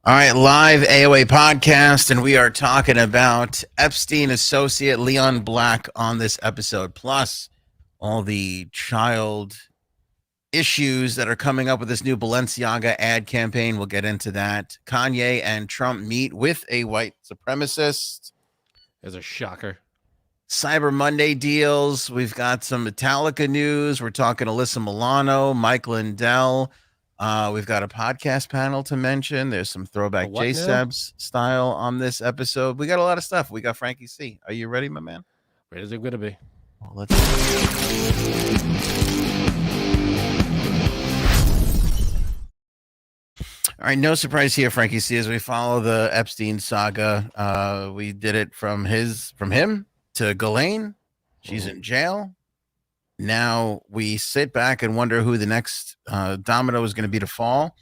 All right, live AOA podcast, and we are talking about Epstein associate Leon Black on this episode, plus all the child issues that are coming up with this new Balenciaga ad campaign. We'll get into that. Kanye and Trump meet with a white supremacist. As a shocker. Cyber Monday deals. We've got some Metallica news. We're talking Alyssa Milano, Mike Lindell. We've got a podcast panel to mention. There's some throwback what now? J-Sebs style on this episode. We got a lot of stuff. We got Frankie C. Are you ready, my man? Ready as I'm going to be. Well, let's. All right, no surprise here, Frankie C. As we follow the Epstein saga, we did it from him to Ghislaine. She's in jail. Now we sit back and wonder who the next domino is going to be to fall.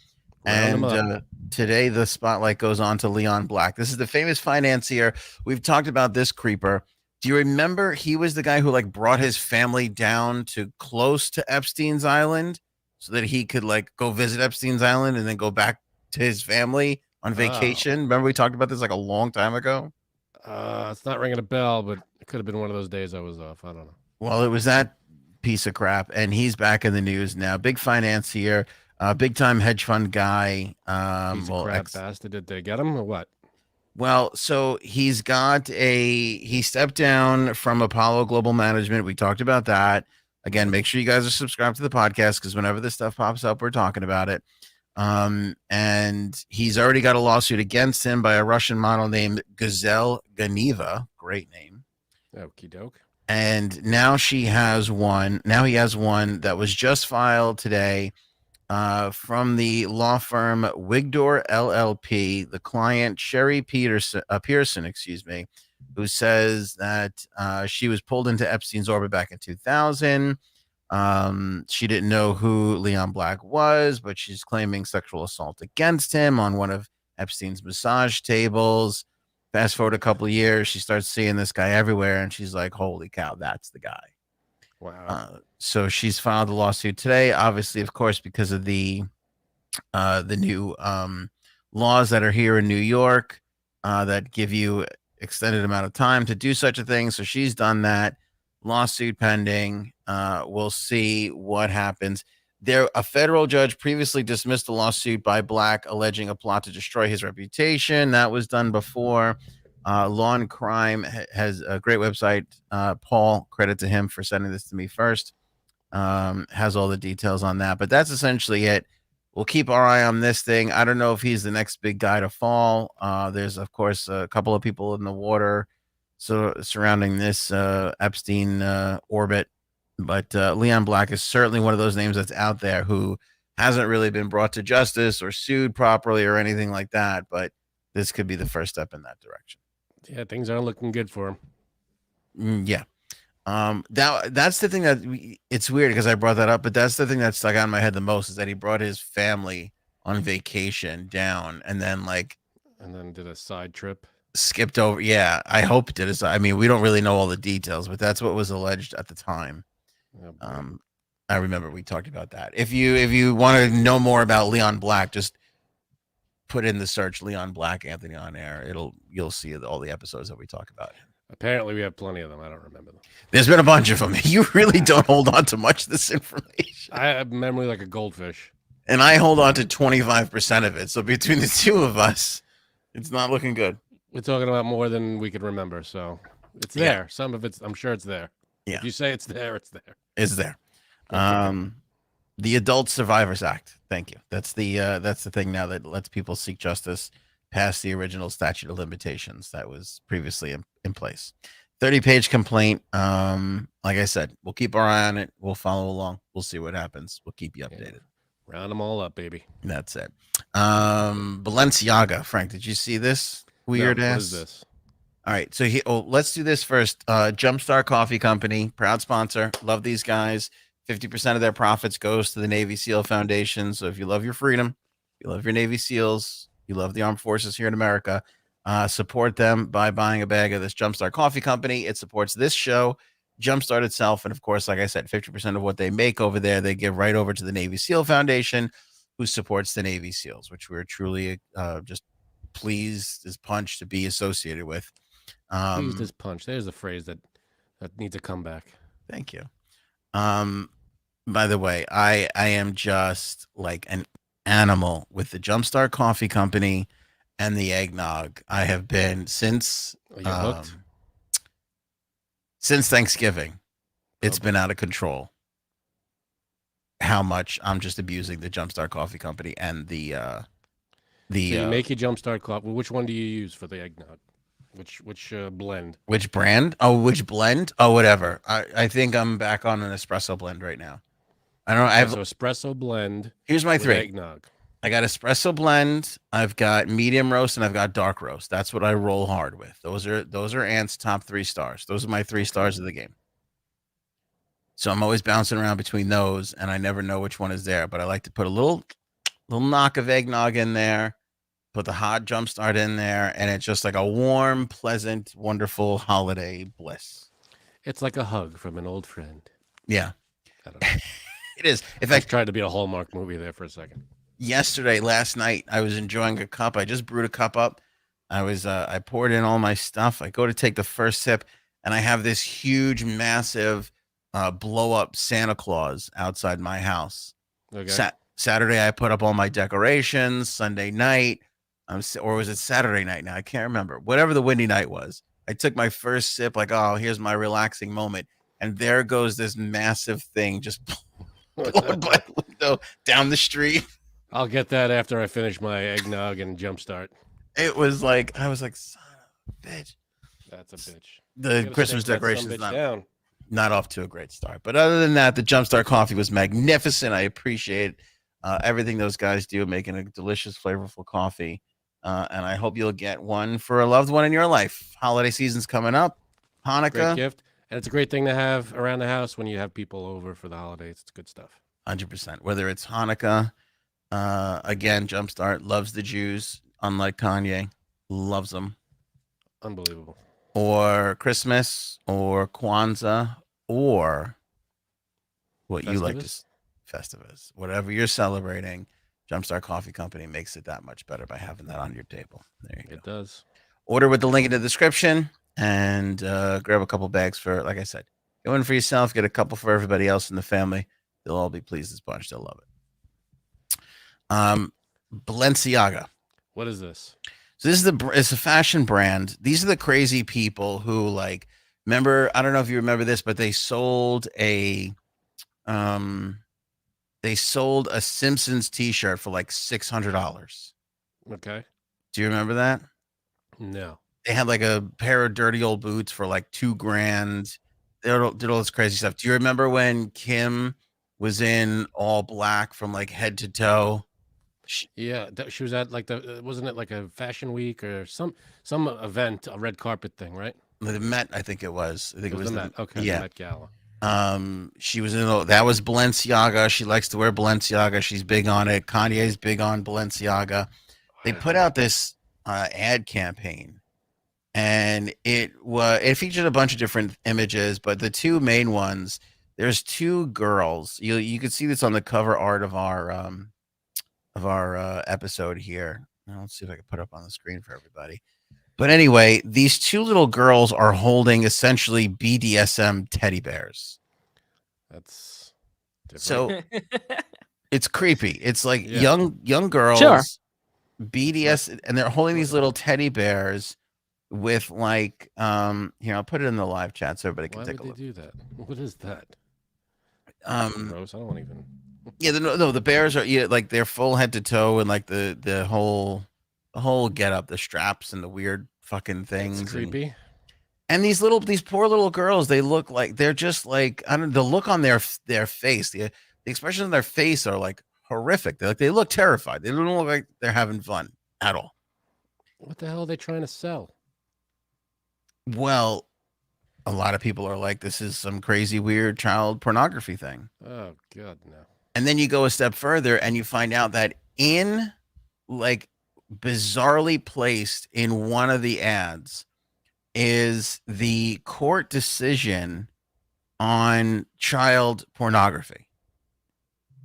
And today the spotlight goes on to Leon Black. This is the famous financier. We've talked about this creeper. Do you remember he was the guy who like brought his family down to close to Epstein's Island so that he could like go visit Epstein's Island and then go back to his family on vacation? Remember we talked about this like a long time ago? It's not ringing a bell, but it could have been one of those days I was off. I don't know. Well, it was that piece of crap, and he's back in the news now. Big financier, big time hedge fund guy. Piece of crap bastard. Did they get him or what? Well, so he stepped down from Apollo Global Management. We talked about that. Again, make sure you guys are subscribed to the podcast because whenever this stuff pops up, we're talking about it. And he's already got a lawsuit against him by a Russian model named Gazelle Ganeva. Great name. Okie doke. And now he has one that was just filed today from the law firm Wigdor LLP. The client, Sherry Pearson, who says that she was pulled into Epstein's orbit back in 2000. She didn't know who Leon Black was, but she's claiming sexual assault against him on one of Epstein's massage tables. Fast forward a couple of years, she starts seeing this guy everywhere, and she's like, holy cow, that's the guy. Wow. So she's filed a lawsuit today, obviously, of course, because of the new laws that are here in New York that give you extended amount of time to do such a thing. So she's done that. Lawsuit pending. We'll see what happens. A federal judge previously dismissed a lawsuit by Black alleging a plot to destroy his reputation. That was done before. Law and Crime has a great website. Paul, credit to him for sending this to me first. Has all the details on that. But that's essentially it. We'll keep our eye on this thing. I don't know if he's the next big guy to fall. There's, of course, a couple of people in the water surrounding this Epstein orbit. But Leon Black is certainly one of those names that's out there who hasn't really been brought to justice or sued properly or anything like that. But this could be the first step in that direction. Yeah, things aren't looking good for him. Yeah. That's the thing that it's weird because I brought that up, but that's the thing that stuck out in my head the most is that he brought his family on vacation down and then did a side trip. Skipped over. Yeah, I hope it did. I mean, we don't really know all the details, but that's what was alleged at the time. I remember we talked about that. If you want to know more about Leon Black, just put in the search Leon Black Anthony on air. You'll see all the episodes that we talk about. Apparently, we have plenty of them. I don't remember them. There's been a bunch of them. You really don't hold on to much of this information. I have memory like a goldfish, and I hold on to 25% of it. So between the two of us, it's not looking good. We're talking about more than we could remember, so it's there. Yeah. Some of it's, I'm sure it's there. Yeah. If you say it's there, it's there. It's there. The Adult Survivors Act. Thank you. That's the thing now that lets people seek justice past the original statute of limitations that was previously in place. 30-page complaint. Like I said, we'll keep our eye on it. We'll follow along. We'll see what happens. We'll keep you updated. Yeah. Round them all up, baby. That's it. Balenciaga. Frank, did you see this? Weird ass. What is this? All right, so let's do this first. Jumpstart Coffee Company, proud sponsor. Love these guys. 50% of their profits goes to the Navy SEAL Foundation. So if you love your freedom, you love your Navy SEALs, you love the armed forces here in America, support them by buying a bag of this Jumpstart Coffee Company. It supports this show, Jumpstart itself, and of course, like I said, 50% of what they make over there, they give right over to the Navy SEAL Foundation. who supports the Navy SEALs, which we're truly just pleased as punch to be associated with. Pleased as punch. There's a phrase that needs a comeback. Thank you. By the way, I am just like an animal with the Jumpstart Coffee Company and the eggnog. I have been You're hooked. Since Thanksgiving. It's Okay. been out of control. How much I'm just abusing the Jumpstart Coffee Company and the So you make your Jumpstart coffee. Which one do you use for the eggnog? Which blend? which brand? Oh, which blend? Oh, whatever. I think I'm back on an espresso blend right now. I don't know. I have So espresso blend. Here's my with three. Eggnog. I got espresso blend, I've got medium roast, and I've got dark roast. That's what I roll hard with. Those are Ant's top 3 stars. Those are my 3 stars of the game. So I'm always bouncing around between those, and I never know which one is there. But I like to put a little knock of eggnog in there, put the hot jumpstart in there, and it's just like a warm, pleasant, wonderful holiday bliss. It's like a hug from an old friend. Yeah, I don't know. it is. In I fact, tried to be a Hallmark movie there for a second. last night, I was enjoying a cup. I just brewed a cup up. I poured in all my stuff. I go to take the first sip, and I have this huge, massive blow up Santa Claus outside my house. Okay. Saturday, I put up all my decorations. Sunday night, or was it Saturday night? Now I can't remember. Whatever the windy night was, I took my first sip. Like, oh, here's my relaxing moment, and there goes this massive thing just blowing by the window down the street. I'll get that after I finish my eggnog and jumpstart. It was like, I was like, son of a bitch. That's a bitch. The Christmas decorations down. not off to a great start. But other than that, the Jumpstart coffee was magnificent. I appreciate everything those guys do, making a delicious, flavorful coffee. And I hope you'll get one for a loved one in your life. Holiday season's coming up. Great Hanukkah. gift. And it's a great thing to have around the house when you have people over for the holidays. It's good stuff. 100%. Whether it's Hanukkah, again, Jumpstart loves the Jews, unlike Kanye, loves them. Unbelievable. Or Christmas, or Kwanzaa, or what you like to Festivus. Whatever you're celebrating, Jumpstart Coffee Company makes it that much better by having that on your table. There you go. It does. Order with the link in the description and grab a couple bags for, like I said, go in for yourself, get a couple for everybody else in the family. They'll all be pleased as bunch. They'll love it. Balenciaga. What is this? So it's a fashion brand. These are the crazy people who, like, remember, I don't know if you remember this, but they sold a Simpsons t-shirt for like $600. Okay. Do you remember that? No. They had like a pair of dirty old boots for like $2,000. They did all this crazy stuff. Do you remember when Kim was in all black from like head to toe? Yeah, she was at like wasn't it like a fashion week or some event, a red carpet thing, right? The Met, I think it was. I think it was the Met. Okay, yeah. the Met Gala. She was that was Balenciaga. She likes to wear Balenciaga. She's big on it. Kanye's big on Balenciaga. They put out this ad campaign, and it featured a bunch of different images, but the two main ones, there's 2 girls. You can see this on the cover art of our episode here. Let's see if I can put it up on the screen for everybody. But anyway, these 2 little girls are holding essentially BDSM teddy bears. That's different. So it's creepy. It's like young girls, Sure. BDS, and they're holding these little teddy bears with like here, I'll put it in the live chat so everybody can take a look. Why would they do that? What is that? Gross. I don't want to even. Yeah, the bears are like they're full head to toe and like the whole get up, the straps and the weird fucking things. It's creepy. And these poor little girls, they look like they're just like, I don't know, the look on their face, the expression on their face are like horrific. They look terrified. They don't look like they're having fun at all. What the hell are they trying to sell? Well, a lot of people are like, this is some crazy weird child pornography thing. Oh God, no. And then you go a step further and you find out that in like bizarrely placed in one of the ads is the court decision on child pornography.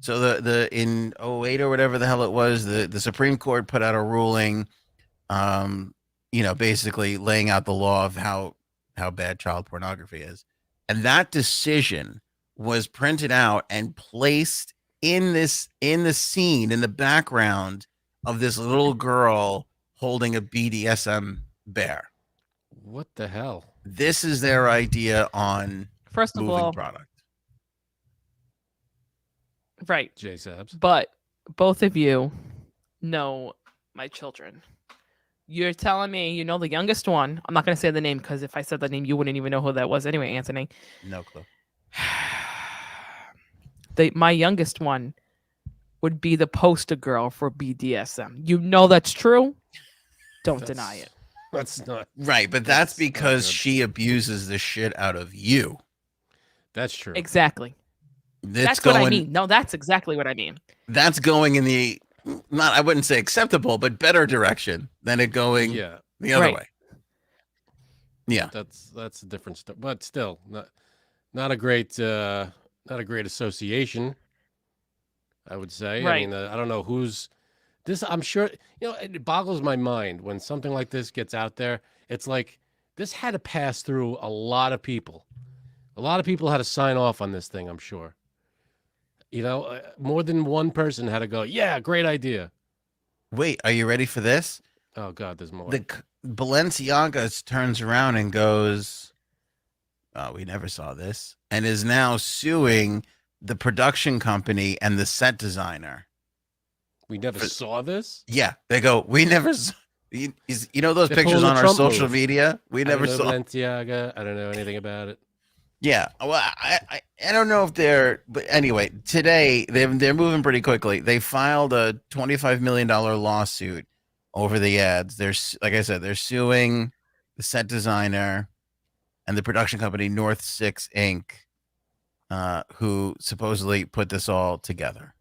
So the in '08 or whatever the hell it was, the Supreme Court put out a ruling, basically laying out the law of how bad child pornography is. And that decision was printed out and placed in the scene in the background of this little girl holding a BDSM bear. What the hell? This is their idea on First of moving all, product. right. J Sabs. But both of you know my children. You're telling me you know the youngest one. I'm not going to say the name because if I said the name, you wouldn't even know who that was anyway, Anthony. No clue. My youngest one would be the poster girl for BDSM. You know that's true. Don't deny it. That's not right, but that's because she abuses the shit out of you. That's true. Exactly. That's what I mean. No, that's exactly what I mean. That's going in the I wouldn't say acceptable, but better direction than it going the other way. Yeah, that's a different stuff, but still not a great association. I would say. Right. I mean, I don't know who's this. I'm sure it boggles my mind when something like this gets out there. It's like this had to pass through a lot of people. A lot of people had to sign off on this thing. I'm sure. More than one person had to go, yeah, great idea. Wait, are you ready for this? Oh, God, there's more. The Balenciaga turns around and goes, oh, we never saw this, and is now suing the production company and the set designer. We never saw this? Yeah, they go, we never saw. You know those pictures on our social media? We never saw. Balenciaga. I don't know anything about it. Yeah, well, I don't know if but anyway, today they're moving pretty quickly. They filed a $25 million lawsuit over the ads. Like I said, they're suing the set designer and the production company North 6 Inc., who supposedly put this all together.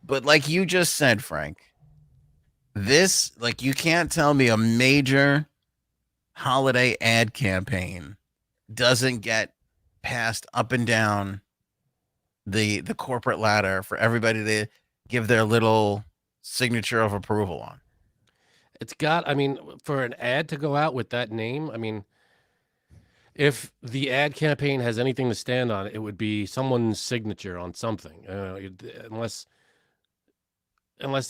But like you just said, Frank, this, like, you can't tell me a major holiday ad campaign doesn't get passed up and down the corporate ladder for everybody to give their little signature of approval on. For an ad to go out with that name, if the ad campaign has anything to stand on, it would be someone's signature on something. Unless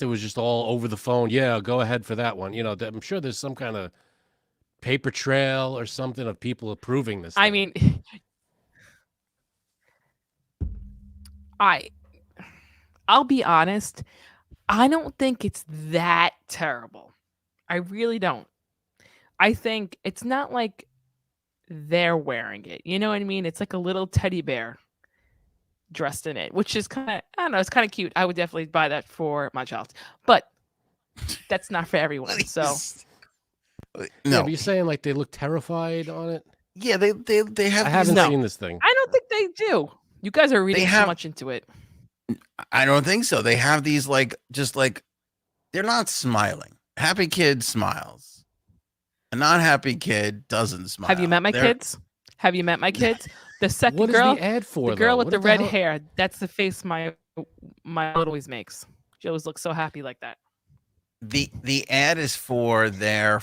it was just all over the phone. Yeah, go ahead for that one. I'm sure there's some kind of paper trail or something of people approving this thing. I'll be honest. I don't think it's that terrible. I really don't. I think it's not like they're wearing it. You know what I mean? It's like a little teddy bear dressed in it, which is kind of, I don't know, it's kind of cute. I would definitely buy that for my child, but that's not for everyone. So no, yeah, but you're saying like they look terrified on it? Yeah, they have. I haven't seen this thing. I don't think they do. You guys are reading too much into it. I don't think so. They have these they're not smiling. Happy kid smiles. A not happy kid doesn't smile. Have you met my kids? Have you met my kids? The second what girl, is the ad for? The girl with the red hair. That's the face my always makes. She always looks so happy like that. The ad is for their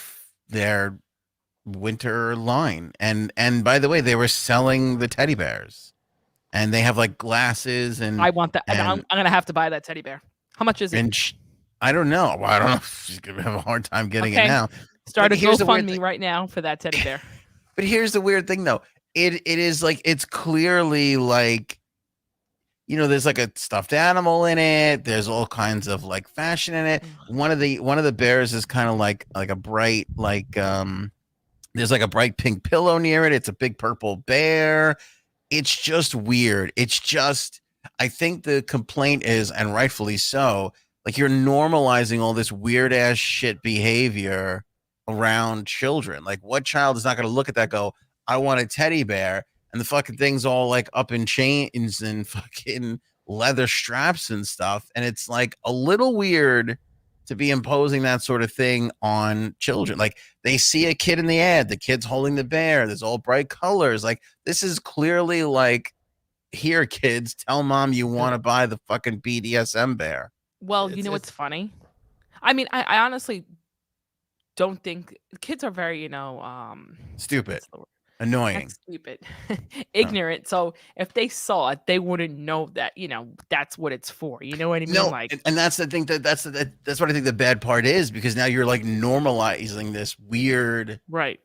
winter line, and by the way, they were selling the teddy bears, and they have like glasses, and I want that. I'm gonna have to buy that teddy bear. How much is it? And I don't know. I don't know if she's gonna have a hard time getting it now. Start a GoFundMe right now for that teddy bear. But here's the weird thing, though. It is like, it's clearly like, there's like a stuffed animal in it. There's all kinds of like fashion in it. One of the bears is kind of like a bright, there's like a bright pink pillow near it. It's a big purple bear. It's just weird. It's just, I think the complaint is, and rightfully so, like, you're normalizing all this weird ass shit behavior around children. Like, what child is not going to look at that, go, I want a teddy bear, and the fucking thing's all like up in chains and fucking leather straps and stuff. And it's like a little weird to be imposing that sort of thing on children. Like, they see a kid in the ad, the kid's holding the bear, there's all bright colors. Like, this is clearly like here, kids, tell mom you want to buy the fucking BDSM bear. Well, you know what's funny? I mean, I honestly don't think kids are very, Stupid, what's the word? annoying. Not stupid, ignorant. So if they saw it, they wouldn't know that, that's what it's for. You know what I mean? No, Like, and that's the thing that's what I think the bad part is, because now you're like normalizing this weird right.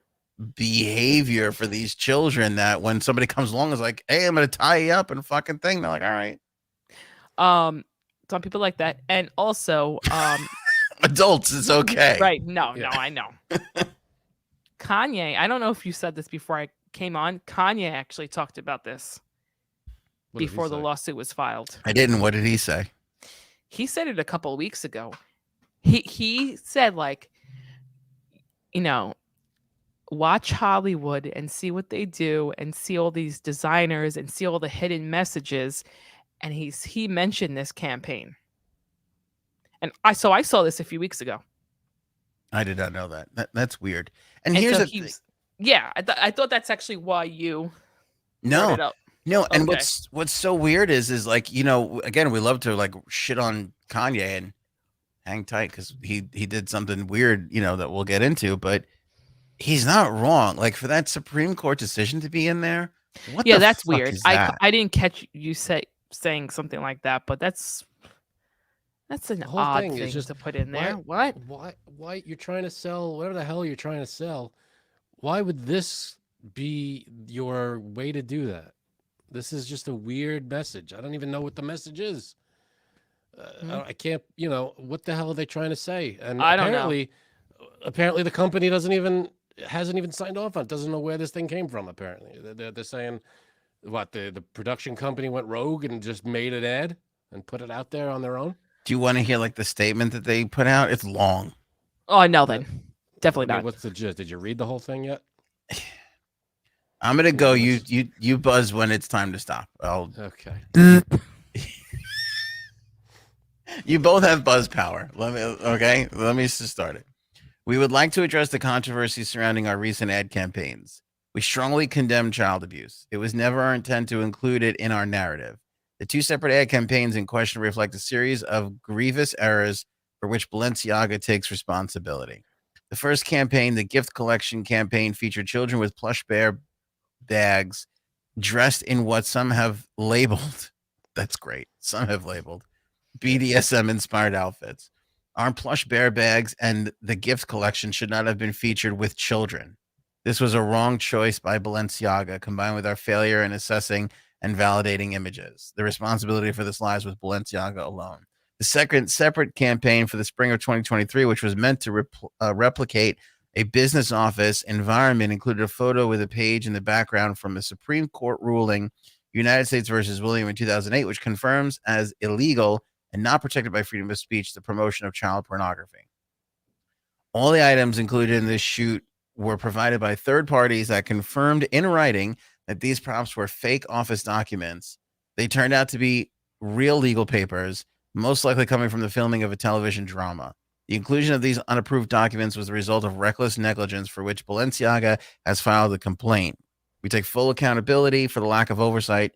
behavior for these children that when somebody comes along is like, hey, I'm gonna tie you up and a fucking thing, they're like, all right. Some people like that. And also, Adults, it's okay. right. No, I know. Kanye, I don't know if you said this before I came on. Kanye actually talked about this before the lawsuit was filed. I didn't. What did he say? He said it a couple of weeks ago. He said, like, watch Hollywood and see what they do and see all these designers and see all the hidden messages. And he mentioned this campaign. And I saw this a few weeks ago. I did not know that. That's weird. And here's the thing. Yeah, I thought that's actually why you brought it up. No, and what's so weird is like, again, we love to like shit on Kanye and hang tight because he did something weird, that we'll get into, but he's not wrong. Like, for that Supreme Court decision to be in there, that's weird. I didn't catch you saying something like that, but that's an odd thing just to put in there. What? Why you're trying to sell whatever the hell you're trying to sell? Why would this be your way to do that? This is just a weird message. I don't even know what the message is. I can't, what the hell are they trying to say? And I don't know. Apparently the company hasn't even signed off on it, doesn't know where this thing came from, apparently. They're saying, what, the production company went rogue and just made an ad and put it out there on their own? Do you want to hear like the statement that they put out? It's long. Oh, no, then. Definitely not. What's the gist? Did you read the whole thing yet? I'm gonna go. You buzz when it's time to stop. Okay. You both have buzz power. Let me just start it. We would like to address the controversy surrounding our recent ad campaigns. We strongly condemn child abuse. It was never our intent to include it in our narrative. The two separate ad campaigns in question reflect a series of grievous errors for which Balenciaga takes responsibility. The first campaign, the gift collection campaign, featured children with plush bear bags dressed in what some have labeled, that's great, some have labeled BDSM inspired outfits. Our plush bear bags and the gift collection should not have been featured with children. This was a wrong choice by Balenciaga, combined with our failure in assessing and validating images. The responsibility for this lies with Balenciaga alone. The second separate campaign for the spring of 2023, which was meant to replicate a business office environment, included a photo with a page in the background from a Supreme Court ruling, United States versus William in 2008, which confirms as illegal and not protected by freedom of speech the promotion of child pornography. All the items included in this shoot were provided by third parties that confirmed in writing that these props were fake office documents. They turned out to be real legal papers, most likely coming from the filming of a television drama. The inclusion of these unapproved documents was the result of reckless negligence for which Balenciaga has filed a complaint. We take full accountability for the lack of oversight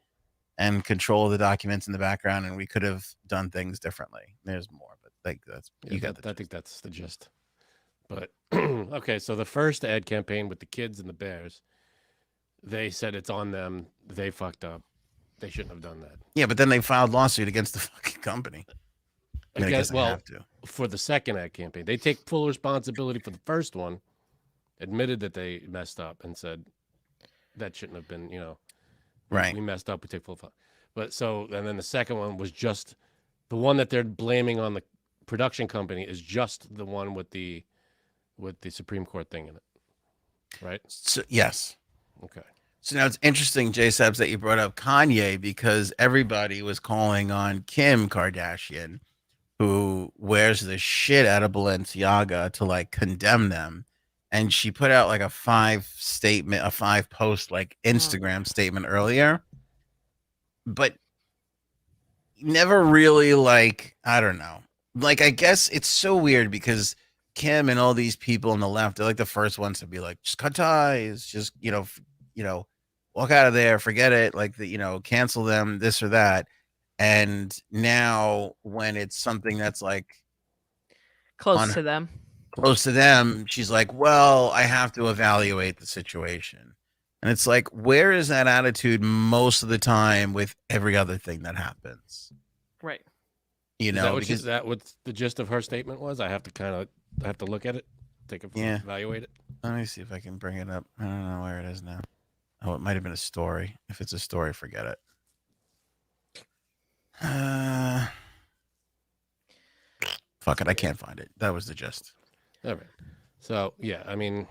and control of the documents in the background, and we could have done things differently. There's more, but I think that's the gist. But okay, so the first ad campaign with the kids and the bears, they said it's on them. They fucked up. They shouldn't have done that. Yeah, but then they filed lawsuit against the fucking company. I guess I have to. For the second ad campaign, they take full responsibility for the first one, admitted that they messed up, and said that shouldn't have been, right. We messed up. We take full. And then the second one was just the one that they're blaming on the production company is just the one with the Supreme Court thing in it, right? So yes. Okay. So now it's interesting, J Sebs, that you brought up Kanye, because everybody was calling on Kim Kardashian, who wears the shit out of Balenciaga, to like condemn them. And she put out like a 5-post like Instagram statement earlier, but never really like, I don't know. Like, I guess it's so weird because Kim and all these people on the left, they're like the first ones to be like, just cut ties, just, walk out of there, forget it, like cancel them, this or that. And now when it's something that's like Close on to them. close to them, she's like, well, I have to evaluate the situation. And it's like, where is that attitude most of the time with every other thing that happens? Right. You Is know, that what, because that what the gist of her statement was? I have to look at it, evaluate it. let me see if I can bring it up. I don't know where it is now. Oh, it might have been a story. If it's a story, forget it. Fuck it, I can't find it. That was the gist. All right. So yeah, I mean,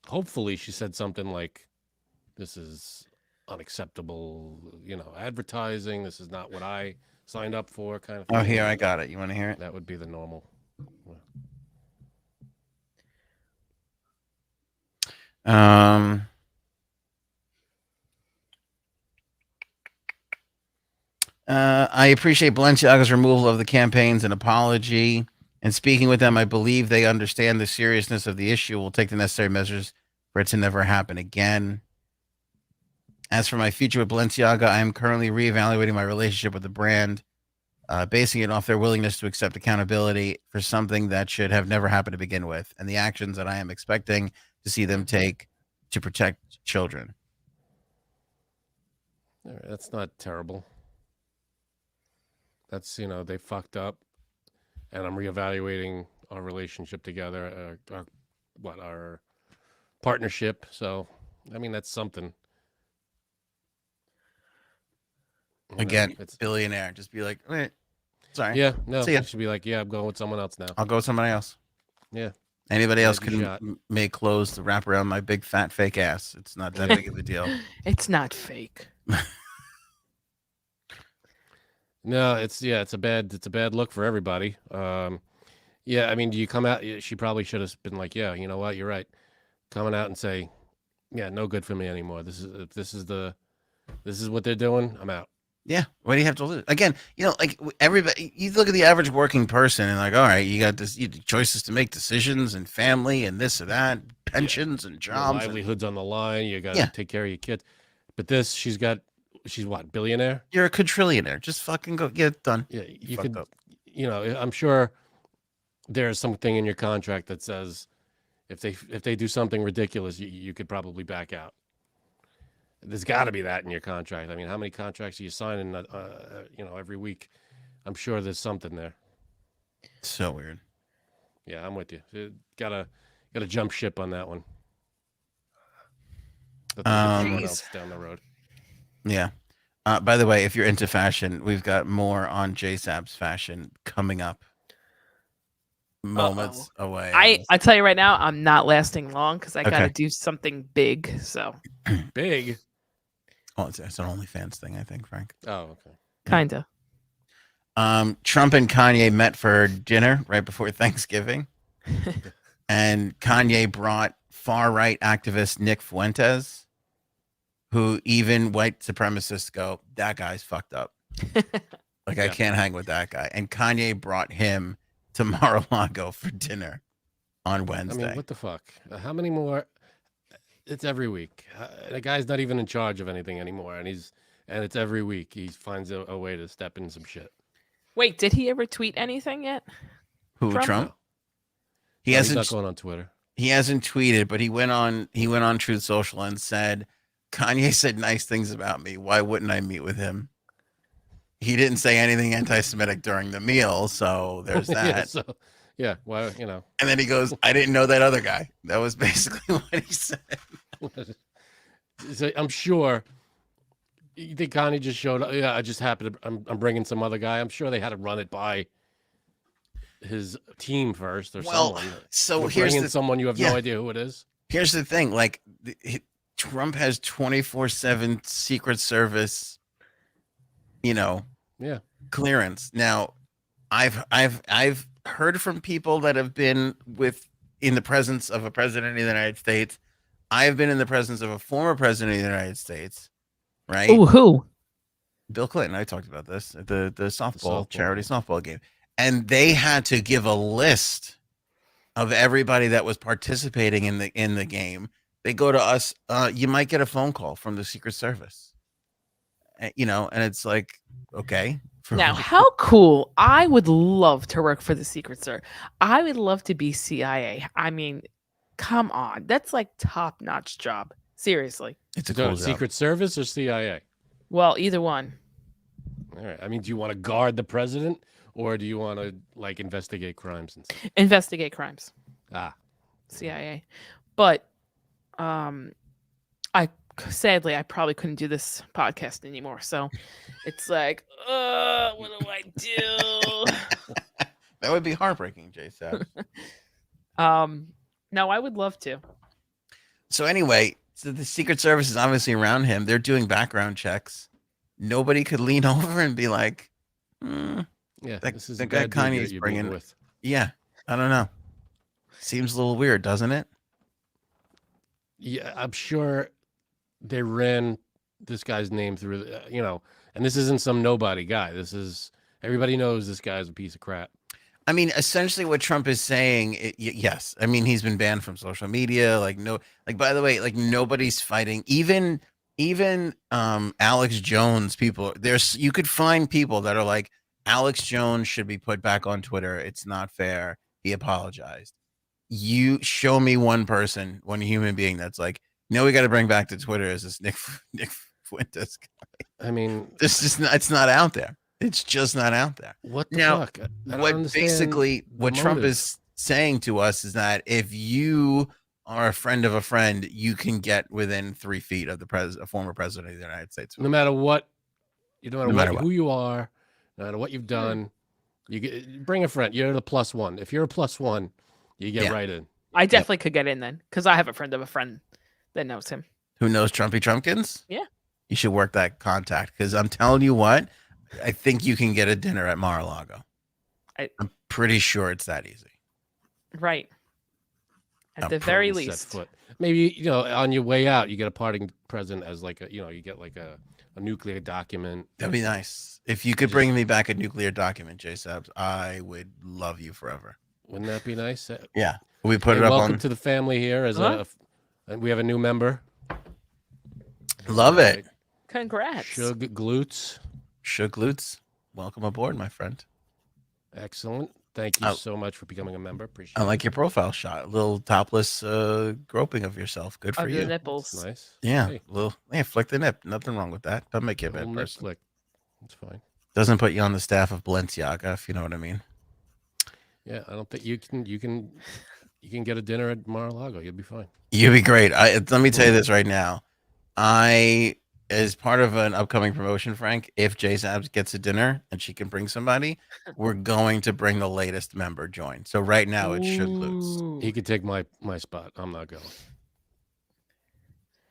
hopefully she said something like, "This is unacceptable." Advertising. This is not what I signed up for. Kind of thing. Oh, here, I got it. You want to hear it? That would be the normal. I appreciate Balenciaga's removal of the campaigns and apology. And speaking with them, I believe they understand the seriousness of the issue. We'll take the necessary measures for it to never happen again. As for my future with Balenciaga, I am currently reevaluating my relationship with the brand, basing it off their willingness to accept accountability for something that should have never happened to begin with, and the actions that I am expecting to see them take to protect children. All right, that's not terrible. That's they fucked up, and I'm reevaluating our relationship together, our partnership. So, I mean, that's something. Again, it's billionaire. Just be like, wait, sorry. Yeah, no, See ya. you should be like, yeah, I'm going with someone else now. I'll go with somebody else. Yeah. Anybody else can make clothes to wrap around my big fat fake ass. It's not that big of a deal. It's not fake. No, it's a bad look for everybody. Yeah, I mean, do you come out? She probably should have been like, yeah, you know what, you're right. Coming out and say, yeah, no good for me anymore. This is what they're doing. I'm out. Yeah. What do you have to lose? Again, like everybody, you look at the average working person and like, all right, you got this choices to make, decisions and family and this or that, pensions and jobs. Your livelihoods on the line. You got to take care of your kids. But this, she's what, billionaire? You're a quadrillionaire. Just fucking go get it done. Yeah, you could, I'm sure there's something in your contract that says if they do something ridiculous, you could probably back out. There's got to be that in your contract. I mean, how many contracts are you signing? Every week. I'm sure there's something there. So weird. Yeah, I'm with you. Gotta jump ship on that one. Someone else down the road. Yeah. By the way, if you're into fashion, we've got more on JSAB's fashion coming up. Moments away. I tell you right now, I'm not lasting long because I got to do something big. So big. Oh, it's an OnlyFans thing, I think, Frank. Oh, okay. Kinda. Trump and Kanye met for dinner right before Thanksgiving, and Kanye brought far-right activist Nick Fuentes, who even white supremacists go, that guy's fucked up. Like, I can't hang with that guy. And Kanye brought him to Mar-a-Lago for dinner on Wednesday. I mean, what the fuck? How many more? It's every week. The guy's not even in charge of anything anymore, and it's every week. He finds a way to step in some shit. Wait, did he ever tweet anything yet? Who, Trump? He hasn't. He's not going on Twitter. He hasn't tweeted, but he went on Truth Social and said, Kanye said nice things about me. Why wouldn't I meet with him? He didn't say anything anti-Semitic during the meal, so there's that. Well, And then he goes, I didn't know that other guy. That was basically what he said. So I'm sure. You think Kanye just showed up? Yeah, I just happened to. I'm bringing some other guy. I'm sure they had to run it by his team first or someone. So here's someone you have no idea who it is. Here's the thing: like Trump has 24/7 Secret Service, clearance. Now, I've heard from people that have been in the presence of a president of the United States. I've been in the presence of a former president of the United States, right? Oh, who? Bill Clinton. I talked about this at the softball charity softball game, and they had to give a list of everybody that was participating in the game they go to us. You might get a phone call from the Secret Service. And it's like, okay. Now, how cool. I would love to work for the Secret Service. I would love to be CIA. I mean, come on. That's like top-notch job. Seriously. It's a So cool job. Secret Service or CIA? Well, either one. All right. I mean, do you want to guard the president or do you want to like investigate crimes and stuff? Investigate crimes. Ah, CIA. But I sadly I probably couldn't do this podcast anymore. So it's like, what do I do? That would be heartbreaking, Jay said. No, I would love to. So anyway, so the Secret Service is obviously around him. They're doing background checks. Nobody could lean over and be like, yeah. This is the a guy bad dude Kanye's you're bringing. being with. Yeah, I don't know. Seems a little weird, doesn't it? Yeah, I'm sure they ran this guy's name through, and this isn't some nobody guy. This is everybody knows this guy's a piece of crap. I mean, essentially, what Trump is saying, yes. I mean, he's been banned from social media. By the way, like nobody's fighting. Even Alex Jones people. You could find people that are like, Alex Jones should be put back on Twitter. It's not fair. He apologized. You show me one person, one human being that's like, no, we got to bring back to Twitter is this Nick Fuentes guy. I mean, it's not out there. It's just not out there. what the Now, fuck? I don't what understand basically the what Trump motive. is saying to us is that if you are a friend of a friend, you can get within 3 feet of a former president of the United States. No matter what, no matter what. who you are, no matter what you've done, you bring a friend. You're the +1. If you're a +1, you get Yeah. right in. I definitely could get in then because I have a friend of a friend that knows him. Who knows Trumpy Trumpkins? Yeah. You should work that contact because I'm telling you what, I think you can get a dinner at Mar-a-Lago. I'm pretty sure it's that easy. Right. At I'm the very Set least. foot. Maybe on your way out, you get a parting present as like you get like a nuclear document. That'd be nice. If you could bring me back a nuclear document, J Sabs, I would love you forever. Wouldn't that be nice? Yeah. We put Hey, it up welcome on. to the family here. And we have a new member. Love it. Congrats. Shug Glutes. Shook Lutz. Welcome aboard, my friend. Excellent. Thank you so much for becoming a member. Appreciate I it. like your profile shot. A little topless groping of yourself. Good for Of you. the nipples. That's nice. Yeah. Hey, Flick the nip. Nothing wrong with that. Doesn't make you a little bad nip person. flick. That's fine. Doesn't put you on the staff of Balenciaga, if you know what I mean. Yeah, I don't think you can get a dinner at Mar-a-Lago. You'll be fine. You'd be great. Let me tell you this right now. As part of an upcoming promotion, Frank, if J Sabs gets a dinner and she can bring somebody, we're going to bring the latest member join. So right now it's Shook Lutz. Ooh. He could take my spot. I'm not going.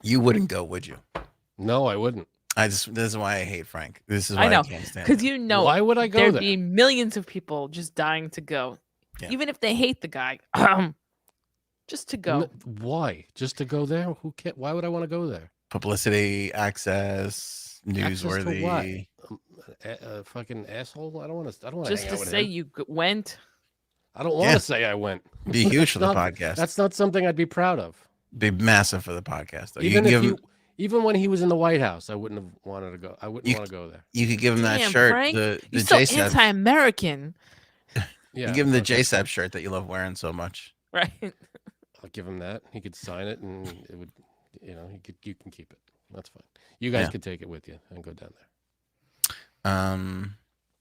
You wouldn't go, would you? No, I wouldn't. This is why I hate Frank. This is why I know. can't stand Because him. Why would I go there'd there? be millions of people just dying to go. Yeah. Even if they hate the guy. Just to go. Why? Just to go there? Who can Why would I want to go there? Publicity, access, Access to newsworthy. what? A fucking asshole. I don't want to. I don't want Just hang to out with say him. you went. I don't want Yeah. to say I went. Be huge for the Not- podcast. That's not something I'd be proud of. Be massive for the podcast. Though. Even when he was in the White House, I wouldn't have wanted to go. I wouldn't want to go there. You could give him that Damn, shirt. Frank, The You're so JSAP. anti-American. Yeah, You give him the okay. JSAP shirt that you love wearing so much. Right. I'll give him that. He could sign it, and it would, you can keep it. That's fine. You guys Yeah. could take it with you and go down there.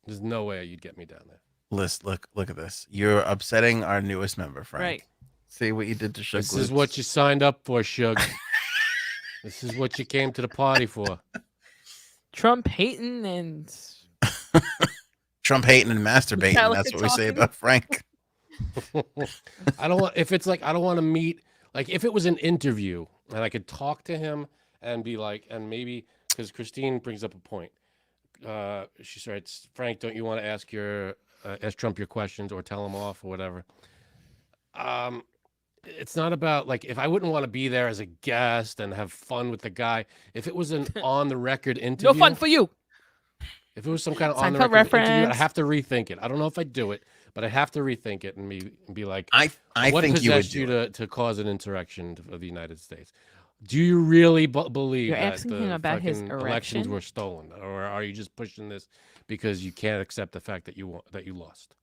There's no way you'd get me down there. Look at this. You're upsetting our newest member, Frank. Right. See what you did to Shug This is what you signed up for, Shug. This is what you came to the party for. Trump hating and Trump hating and masturbating. Metallica That's what we say talking. about Frank. I don't want. If it's like I don't want to meet. Like if it was an interview and I could talk to him and be like, and maybe because Christine brings up a point. She starts, Frank, don't you want to ask Trump your questions or tell him off or whatever? It's not about like if I wouldn't want to be there as a guest and have fun with the guy. If it was an on the record interview, no fun for you. If it was some kind of Seinfeld on the record interview, I reference. have to rethink it. I don't know if I'd do it, but I have to rethink it and be like, I what think you would possessed do you it. to cause an insurrection of the United States? Do you really believe You're that asking him the about his fucking elections erection? were stolen, or are you just pushing this because you can't accept the fact that you lost?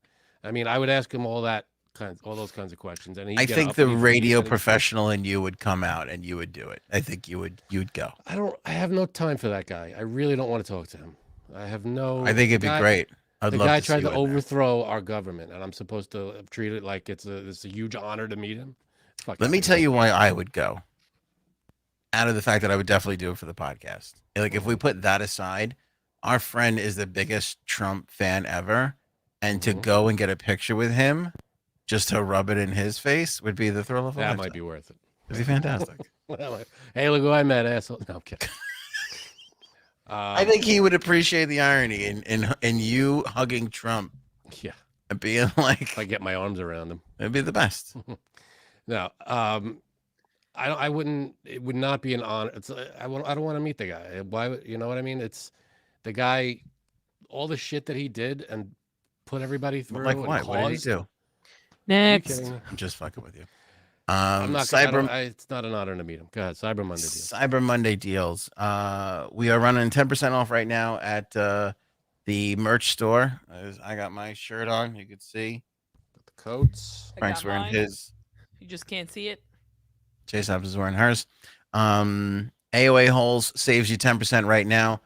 I mean, I would ask him all those kinds of questions, and he'd I get think up the and radio and he'd professional in you would come out and you would do it. I think you'd go. I have no time for that guy. I really don't want to talk to him. I have I no. think it'd be great. I'd The love guy to see tried you to in there. overthrow our government, and I'm supposed to treat it like it's a huge honor to meet him. Fuck Let out me of tell here. you why I would go. Out of the fact that I would definitely do it for the podcast. Like if we put that aside, our friend is the biggest Trump fan ever, and to Mhm. go and get a picture with him, just to rub it in his face, would be the thrill of a That lifetime. might be worth it. It'd be fantastic. Hey, look who I met, asshole. No, I'm kidding. I think he would appreciate the irony in you hugging Trump Yeah, and being if I like, get my arms around him. it'd be the best. No, I wouldn't. It would not be an honor. I don't want to meet the guy. Why? You know what I mean? It's the guy. All the shit that he did and put everybody through Like and what? What did he caused. do? Are you Next. kidding me? I'm just fucking with you. I'm not. I don't, Cyber it's not an honor to meet him. Go ahead. Cyber Monday deal. Cyber Monday deals. We are running 10% off right now at the merch store. I got my shirt on. You can see The coats. I Frank's got wearing mine. his. You just can't see it. Jason is wearing hers. AOA Holes saves you 10% right now.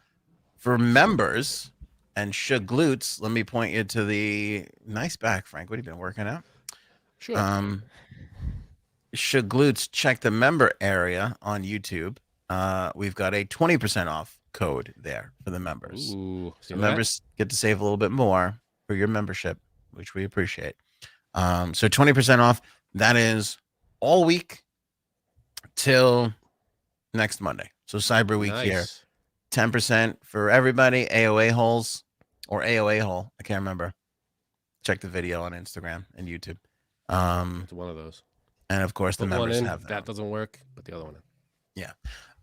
For members and shaglutes, let me point you to the nice back, Frank. What have you been working out? Sure. Shaglutes, check the member area on YouTube. We've got a 20% off code there for the members. Ooh, So members get to save a little bit more for your membership, which we appreciate. So 20% off. That is all week till next Monday. So Cyber Week here. 10% for everybody. AOA holes or AOA hole. I can't remember. Check the video on Instagram and YouTube. It's one of those. And of course, the Put one members in. have If that doesn't work, put the other one in. Yeah.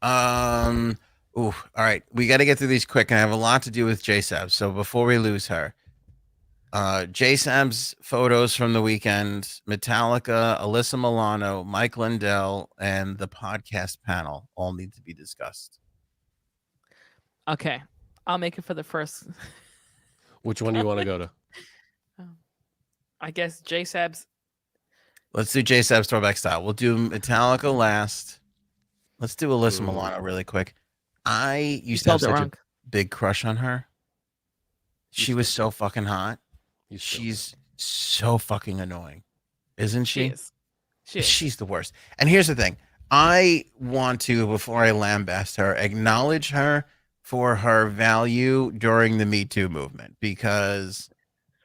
All right. We got to get through these quick, and I have a lot to do with JSAB. So before we lose her, JSAB's photos from the weekend, Metallica, Alyssa Milano, Mike Lindell, and the podcast panel all need to be discussed. Okay, I'll make it for the first. Which one do you want to go to? I guess JSAB's. Let's do JSAB's throwback style. We'll do Metallica last. Let's do Alyssa Milano really quick. I used to have such a big crush on her. She was so fucking hot. She's so fucking annoying, isn't she? She is. She's the worst. And here's the thing. I want to, before I lambast her, acknowledge her for her value during the Me Too movement, because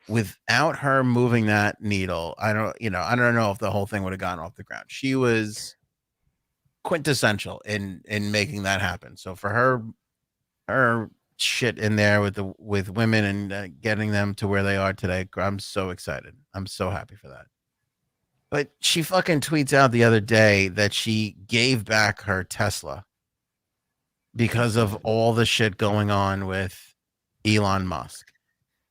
without her moving that needle, I don't know if the whole thing would have gone off the ground. She was quintessential in making that happen. So for her shit in there with women and getting them to where they are today, I'm so excited. I'm so happy for that. But she fucking tweets out the other day that she gave back her Tesla because of all the shit going on with Elon Musk.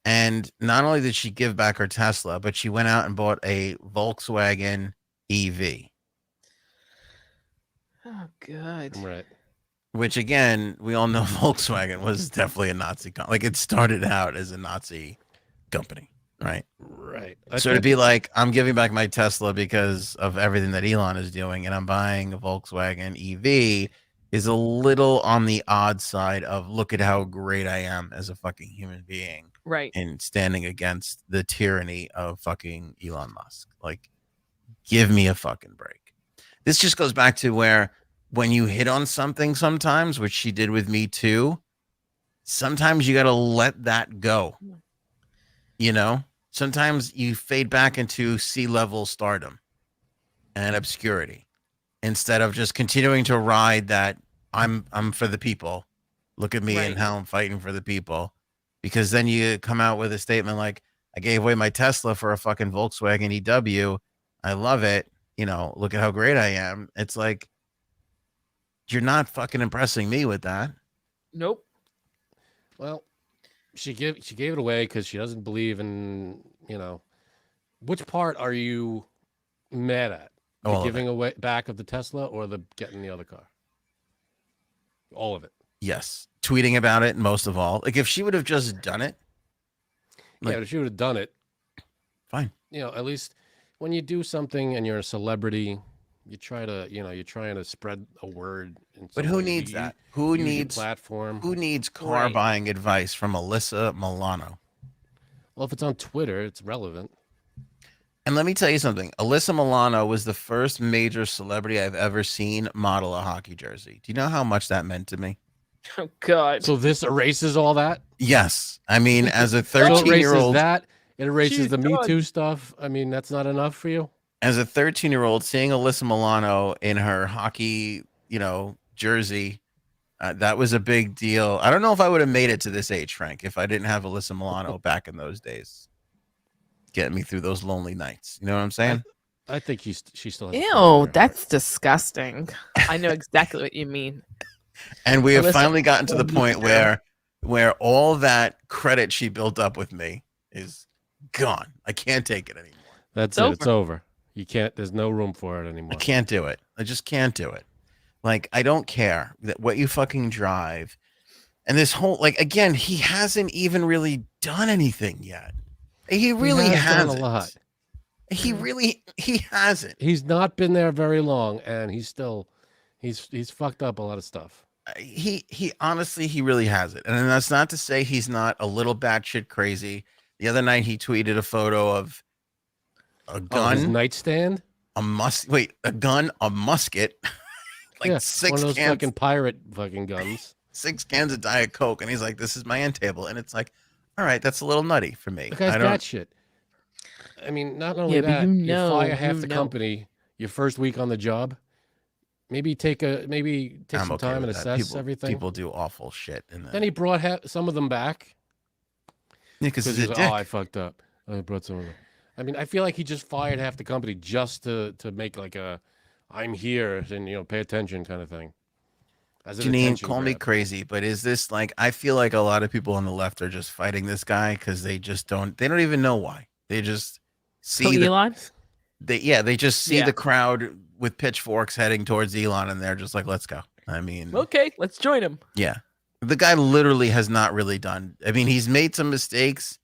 And not only did she give back her Tesla, but she went out and bought a Volkswagen EV. Oh, good. Right. Which, again, we all know Volkswagen was definitely a Nazi company. Like, it started out as a Nazi company, right? Right. So to be like, I'm giving back my Tesla because of everything that Elon is doing, and I'm buying a Volkswagen EV is a little on the odd side of, look at how great I am as a fucking human being. Right. And standing against the tyranny of fucking Elon Musk. Like, give me a fucking break. This just goes back to where when you hit on something sometimes, which she did with me too, sometimes you got to let that go. You know, sometimes you fade back into sea-level stardom and obscurity instead of just continuing to ride that I'm for the people. Look at me and how I'm fighting for the people. Because then you come out with a statement like, I gave away my Tesla for a fucking Volkswagen EW. I love it. You know, look at how great I am. It's like, you're not fucking impressing me with that. Nope. Well, she gave it away because she doesn't believe in, Which part are you mad at? The All of giving it. away back of the Tesla or the getting the other car? All of it. Yes. Tweeting about it most of all. Like if she would have just done it, Yeah, like but if she would have done it, fine. at least when you do something and you're a celebrity, you try to, you're trying to spread a word. But who needs that? Who use your needs platform? who needs car Right. buying advice from Alyssa Milano? Well, if it's on Twitter, it's relevant. And let me tell you something. Alyssa Milano was the first major celebrity I've ever seen model a hockey jersey. Do you know how much that meant to me? Oh God. So this erases all that. Yes. I mean, as a So it erases 13-year-old, that. It erases She's the Me done. Too stuff. I mean, that's not enough for you. as a 13-year-old, seeing Alyssa Milano in her hockey, jersey, that was a big deal. I don't know if I would have made it to this age, Frank, if I didn't have Alyssa Milano back in those days, getting me through those lonely nights. You know what I'm saying? I think she still has. a place in Ew, her that's disgusting. I know exactly what you mean. And we have Alyssa finally gotten to the Milano. point where all that credit she built up with me is gone. I can't take it anymore. That's It's it. It's over. You can't. There's no room for it anymore. I can't do it. I just can't do it. Like, I don't care that what you fucking drive. And this whole, like, again, he hasn't even really done anything yet. He really has done hasn't. a lot. He hasn't. He's not been there very long, and he's fucked up a lot of stuff. He honestly, he really hasn't. And that's not to say he's not a little batshit crazy. The other night he tweeted a photo of a gun, his nightstand, a gun, a musket, like yeah, six one of those cans, fucking pirate fucking guns. 6 cans of Diet Coke, and he's like, "This is my end table," and it's like, all right, that's a little nutty for me. The guy's I don't. bat shit. I mean, not only Yeah, but that, you fire half the know. company your first week on the job. Maybe take I'm some okay time and with that. assess everything. People do awful shit, and Then he brought some of them back because he's he's a like, dick. "Oh, I fucked up. I brought some of them." I mean, I feel like he just fired half the company just to make like a "I'm here" and pay attention kind of thing. As an Janine, attention call me grab. crazy, but is this like, I feel like a lot of people on the left are just fighting this guy because they don't even know why. They just see Elon? they just see Yeah. the crowd with pitchforks heading towards Elon, and they're just like, let's go. I mean, Okay, let's join him. yeah, the guy literally has not really done. I mean, he's made some mistakes.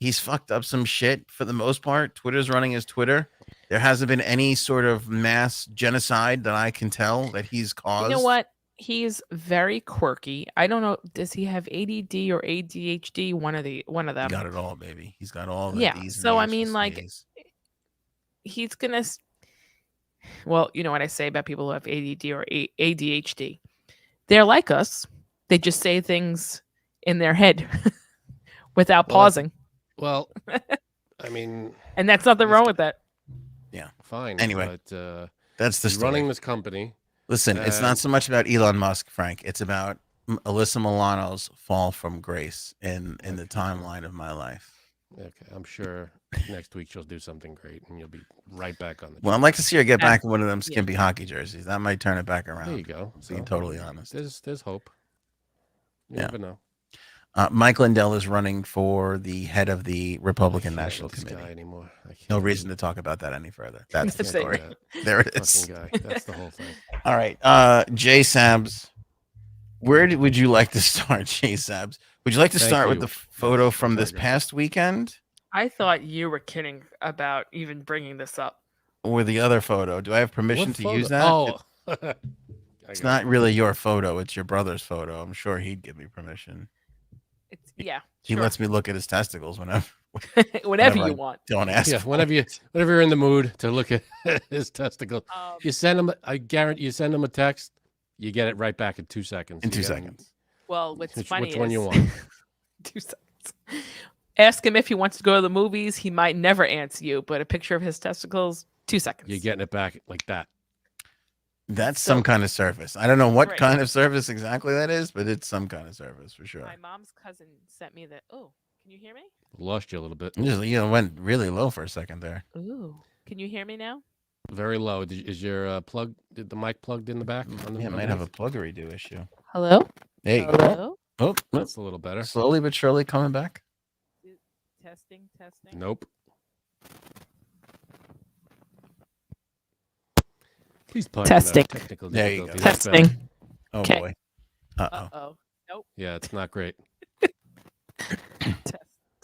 He's fucked up some shit for the most part. Twitter's running his Twitter. There hasn't been any sort of mass genocide that I can tell that he's caused. You know what? He's very quirky. I don't know. Does he have ADD or ADHD? One of them. He got it all, baby. He's got all the Yeah, D's and so, I H's mean, and like, C's. He's gonna. Well, you know what I say about people who have ADD or ADHD. They're like us. They just say things in their head without Well, pausing, Well, I mean, and that's nothing wrong with that. fine. Anyway, but, that's the he's story. running this company. Listen, it's not so much about Elon Musk, Frank. It's about Alyssa Milano's fall from grace in the timeline of my life. Okay, I'm sure next week she'll do something great, and you'll be right back on the. Well, I'd like to see her get Yeah. back in one of them skimpy hockey jerseys. That might turn it back around. There you go. Being totally honest. There's hope. You Yeah. never know. Mike Lindell is running for the head of the Republican I can't National with this Committee. guy anymore. I can't. No reason to talk about that any further. That's the That's it. story. That There it is. fucking guy. That's the whole thing. All right. Jay Sabs, would you like to start, Jay Sabs? Would you like to Thank start with you. the photo Yes, from I'm this sorry, past weekend I thought you were kidding about even bringing this up. or the other photo? Do I have permission What to photo? use that? Oh, It's not really your photo. It's your brother's photo. I'm sure he'd give me permission. It's yeah. He Sure. lets me look at his testicles whenever. whatever whenever you I- want. Don't ask. Yeah, for whenever it. you're in the mood to look at his testicles, Um, you send him. I guarantee you send him a text, you get it right back in 2 seconds. In You 2 got 'em. seconds. well, what's funny Which one is you want? 2 seconds. Ask him if he wants to go to the movies. He might never answer you, but a picture of his testicles, 2 seconds. You're getting it back like that. That's So- some kind of service. I don't know what Right. kind of service exactly that is, but it's some kind of service for sure. My mom's cousin sent me that. Oh, can you hear me? Lost you a little bit. You just, went really low for a second there. Ooh, can you hear me now? Very low. Is your plug? Did the mic plugged in the back? Yeah, it might have a pluggery do issue. Hello. There you go. Hello. Oh, That's a little better. slowly but surely coming back. Testing. Nope. He's pardon our Testing. technical There you go. difficulties. That's better. Testing. Oh Okay. boy. Uh-oh. Uh-oh. Nope. Yeah, it's not great. Test.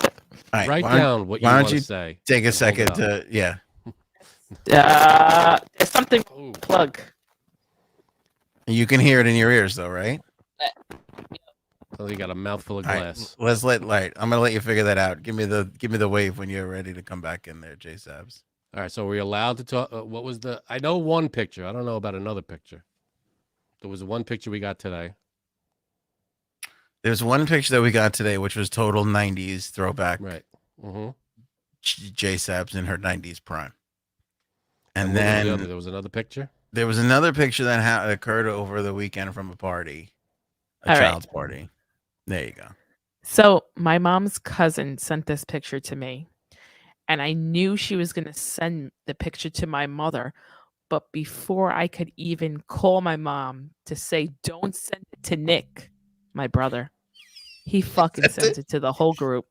All right. Write why don't- down what you why don't want to you say. Take a and hold it second up. to yeah. There's something Ooh. plug. You can hear it in your ears though, right? Oh, you got a mouthful of All right. glass. Let's let light. I'm gonna let you figure that out. Give me the wave when you're ready to come back in there, J Sabs. All right, so we're allowed to talk. What was the? I know one picture. I don't know about another picture. There was one picture we got today. There's one picture that we got today, which was total '90s throwback. Right. Mm-hmm. J Sabs in her '90s prime. And what was the then other? There was another picture. there was another picture that occurred over the weekend from a party, a All right. child's party. There you go. So my mom's cousin sent this picture to me, and I knew she was going to send the picture to my mother. But before I could even call my mom to say, don't send it to Nick, my brother, he fucking Sent sent it? it to the whole group.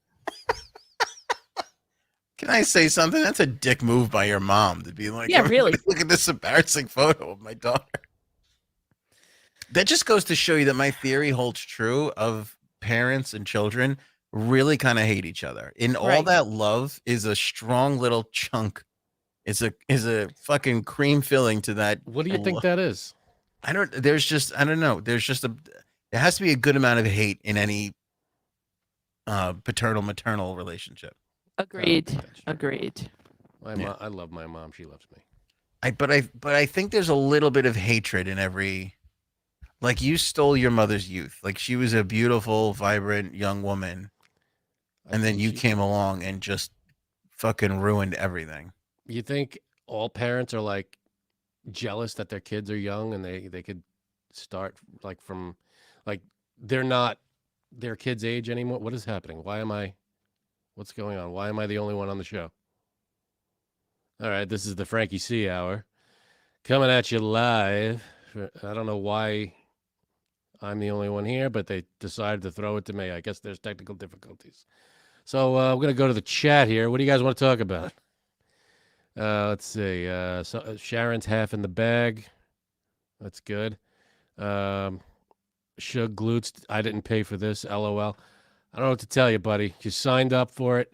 Can I say something? That's a dick move by your mom to be like, Yeah, really. Look at this embarrassing photo of my daughter. That just goes to show you that my theory holds true of parents and children really kind of hate each other. In all Right. that love is a strong little chunk. Is a fucking cream filling to that. What do you think that is? I don't know. There has to be a good amount of hate in any paternal maternal relationship. Agreed. Potential. Agreed. Yeah. I love my mom. She loves me. But I think there's a little bit of hatred in every. Like you stole your mother's youth. Like she was a beautiful, vibrant young woman, I and then think you she- came along and just fucking ruined everything. You think all parents are like jealous that their kids are young and they could start like from like they're not their kids' age anymore? What is happening? What's going on? Why am I the only one on the show? All right, this is the Frankie C Hour coming at you live. I don't know why I'm the only one here, but they decided to throw it to me. I guess there's technical difficulties. So we're going to go to the chat here. What do you guys want to talk about? Let's see. Sharon's half in the bag. That's good. Shug Glutes. I didn't pay for this. LOL. I don't know what to tell you, buddy. You signed up for it.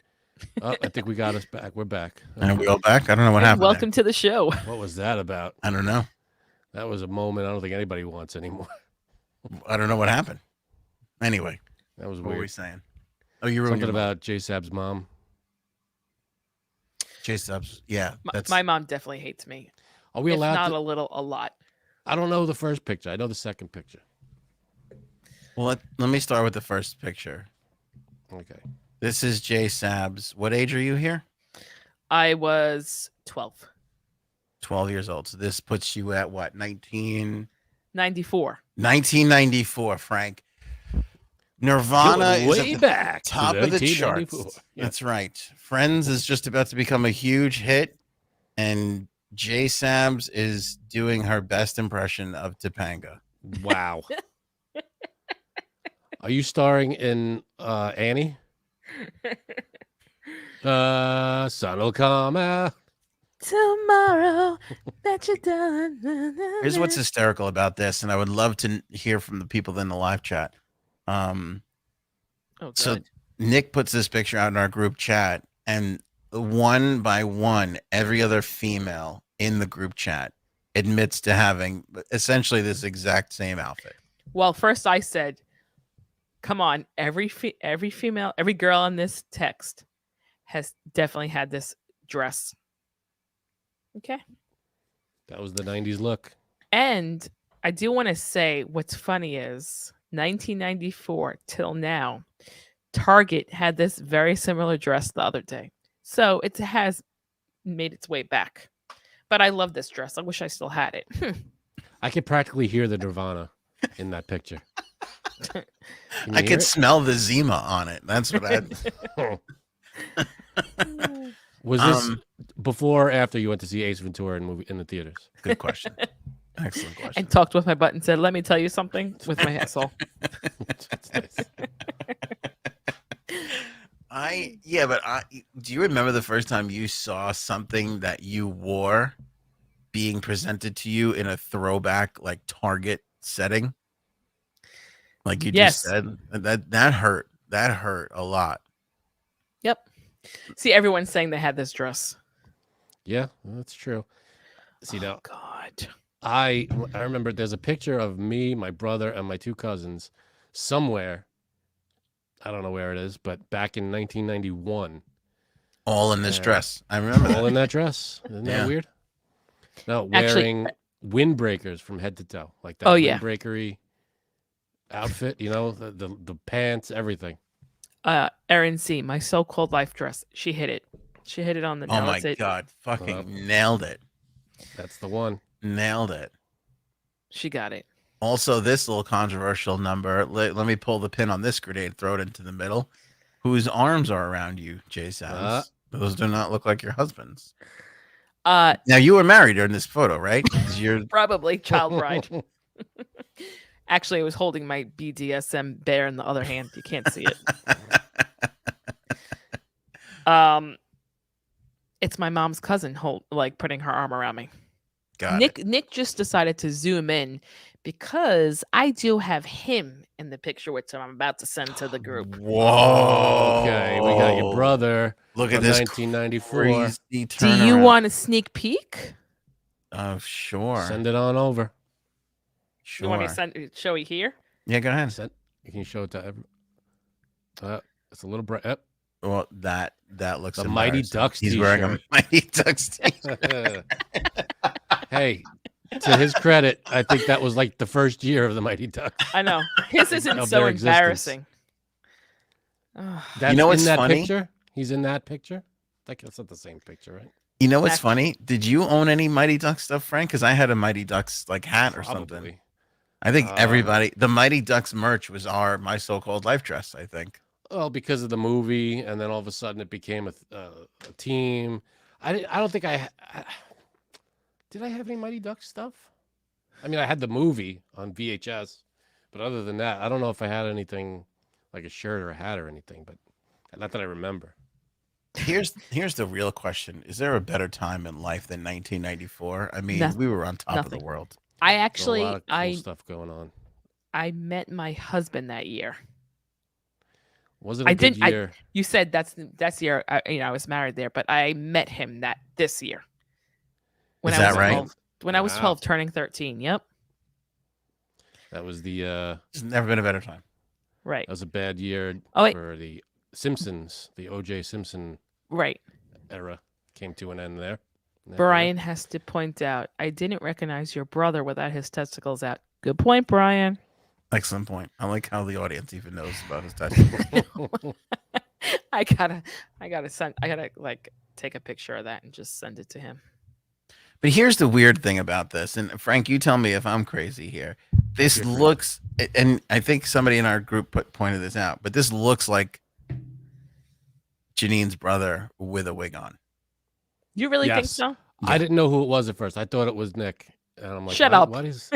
Oh, I think we got us back. We're back. And are we all back? I don't know what And happened. welcome to the show. What was that about? I don't know. That was a moment I don't think anybody wants anymore. I don't know what happened. Anyway, That was what were we weird. saying? Oh, you ruined Something your about J Sab's mom. J Subs. Yeah, that's My mom definitely hates me. Are we If allowed not to? a little, a lot. I don't know the first picture. I know the second picture. well. Let me start with the first picture. Okay. This is J Sabs. What age are you here? I was 12. 12 years old. So this puts you at what? 94. 1994, Frank. Nirvana Going is way at the back. to top of the charts. 1994. Yeah. That's right. Friends is just about to become a huge hit, and J Sabs is doing her best impression of Topanga. Wow. Are you starring in Annie? Sun'll come out. Tomorrow that you're done. Here's what's hysterical about this, and I would love to hear from the people in the live chat. Oh, So good. Nick puts this picture out in our group chat, and one by one, every other female in the group chat admits to having essentially this exact same outfit. Well, first I said, come on, every female, every girl in this text has definitely had this dress. Okay. That was the 90s look. And I do want to say what's funny is 1994 till now, Target had this very similar dress the other day. So it has made its way back. But I love this dress. I wish I still had it. I could practically hear the Nirvana in that picture. Can you I hear could it? smell the Zima on it. That's what I. Was this before or after you went to see Ace Ventura in the theaters? Good question. Excellent question. And talked with my butt and said, let me tell you something with my asshole. That's nice. But do you remember the first time you saw something that you wore being presented to you in a throwback like Target setting, like you just Yes. said, that hurt. That hurt a lot. Yep. See, everyone's saying they had this dress. Yeah, that's true. See Oh, now, God. I remember there's a picture of me, my brother, and my two cousins somewhere. I don't know where it is, but back in 1991, All in this Uh, dress. I remember all that. in that dress. Isn't that Yeah. weird? No, Actually, wearing windbreakers from head to toe, like that Oh, yeah. windbreakery outfit. You know, the pants, everything. Erin C, my so-called life dress. She hit it. She hit it on the Oh nail. my That's it. God. Fucking nailed it. That's the one. Nailed it. She got it. Also, this little controversial number. Let me pull the pin on this grenade, throw it into the middle. Whose arms are around you, Jay Sounds? Those do not look like your husband's. Now, you were married during this photo, right? 'Cause you're Probably child bride. Actually, I was holding my BDSM bear in the other hand. You can't see it. It's my mom's cousin putting her arm around me. got it. Nick just decided to zoom in because I do have him in the picture, which I'm about to send to the group. Whoa. Okay, we got your brother. Look at from this 1994. crazy Do you turnaround. want a sneak peek? Oh, sure. Send it on over. Sure. You want me to show you here? Yeah, go ahead. You can show it to every. It's a little bright. Well, that looks The Mighty embarrassing. Ducks He's wearing a t-shirt. Mighty Ducks t-shirt. Hey, to his credit, I think that was like the first year of the Mighty Ducks. I know. His isn't Of so their existence. embarrassing. Ugh. That's know what's in that funny? picture? He's in that picture? That's not the same picture, right? You know what's Back- funny? Did you own any Mighty Ducks stuff, Frank? Because I had a Mighty Ducks like hat or something. Probably. I think Uh, everybody, the Mighty Ducks merch was my so-called life dress. I think. Well, because of the movie, and then all of a sudden it became a team. I don't think did I have any Mighty Ducks stuff? I mean, I had the movie on VHS, but other than that, I don't know if I had anything like a shirt or a hat or anything. But not that I remember. Here's the real question: is there a better time in life than 1994? I mean, Nothing. we were on top of Nothing. the world. I There's a actually lot of cool stuff going on. I met my husband that year. Was it a I good didn't- year? You said that's the year I was married there, but I met him this year. When Is I that was right? 12, when I was Wow. 12, turning 13. Yep. That was the There's never been a better time. Right. that was a bad year Oh, wait. for the Simpsons. The O.J. Simpson Right. era came to an end there. in that year. Brian has to point out, I didn't recognize your brother without his testicles out. Good point, Brian. Excellent point. I like how the audience even knows about his testicles. I gotta like take a picture of that and just send it to him. But here's the weird thing about this, and Frank, you tell me if I'm crazy here. This You're crazy. looks, and I think somebody in our group pointed this out, but this looks like Janine's brother with a wig on. You really think Yes. so? I didn't know who it was at first. I thought it was Nick. And I'm like, Shut what- up. What is?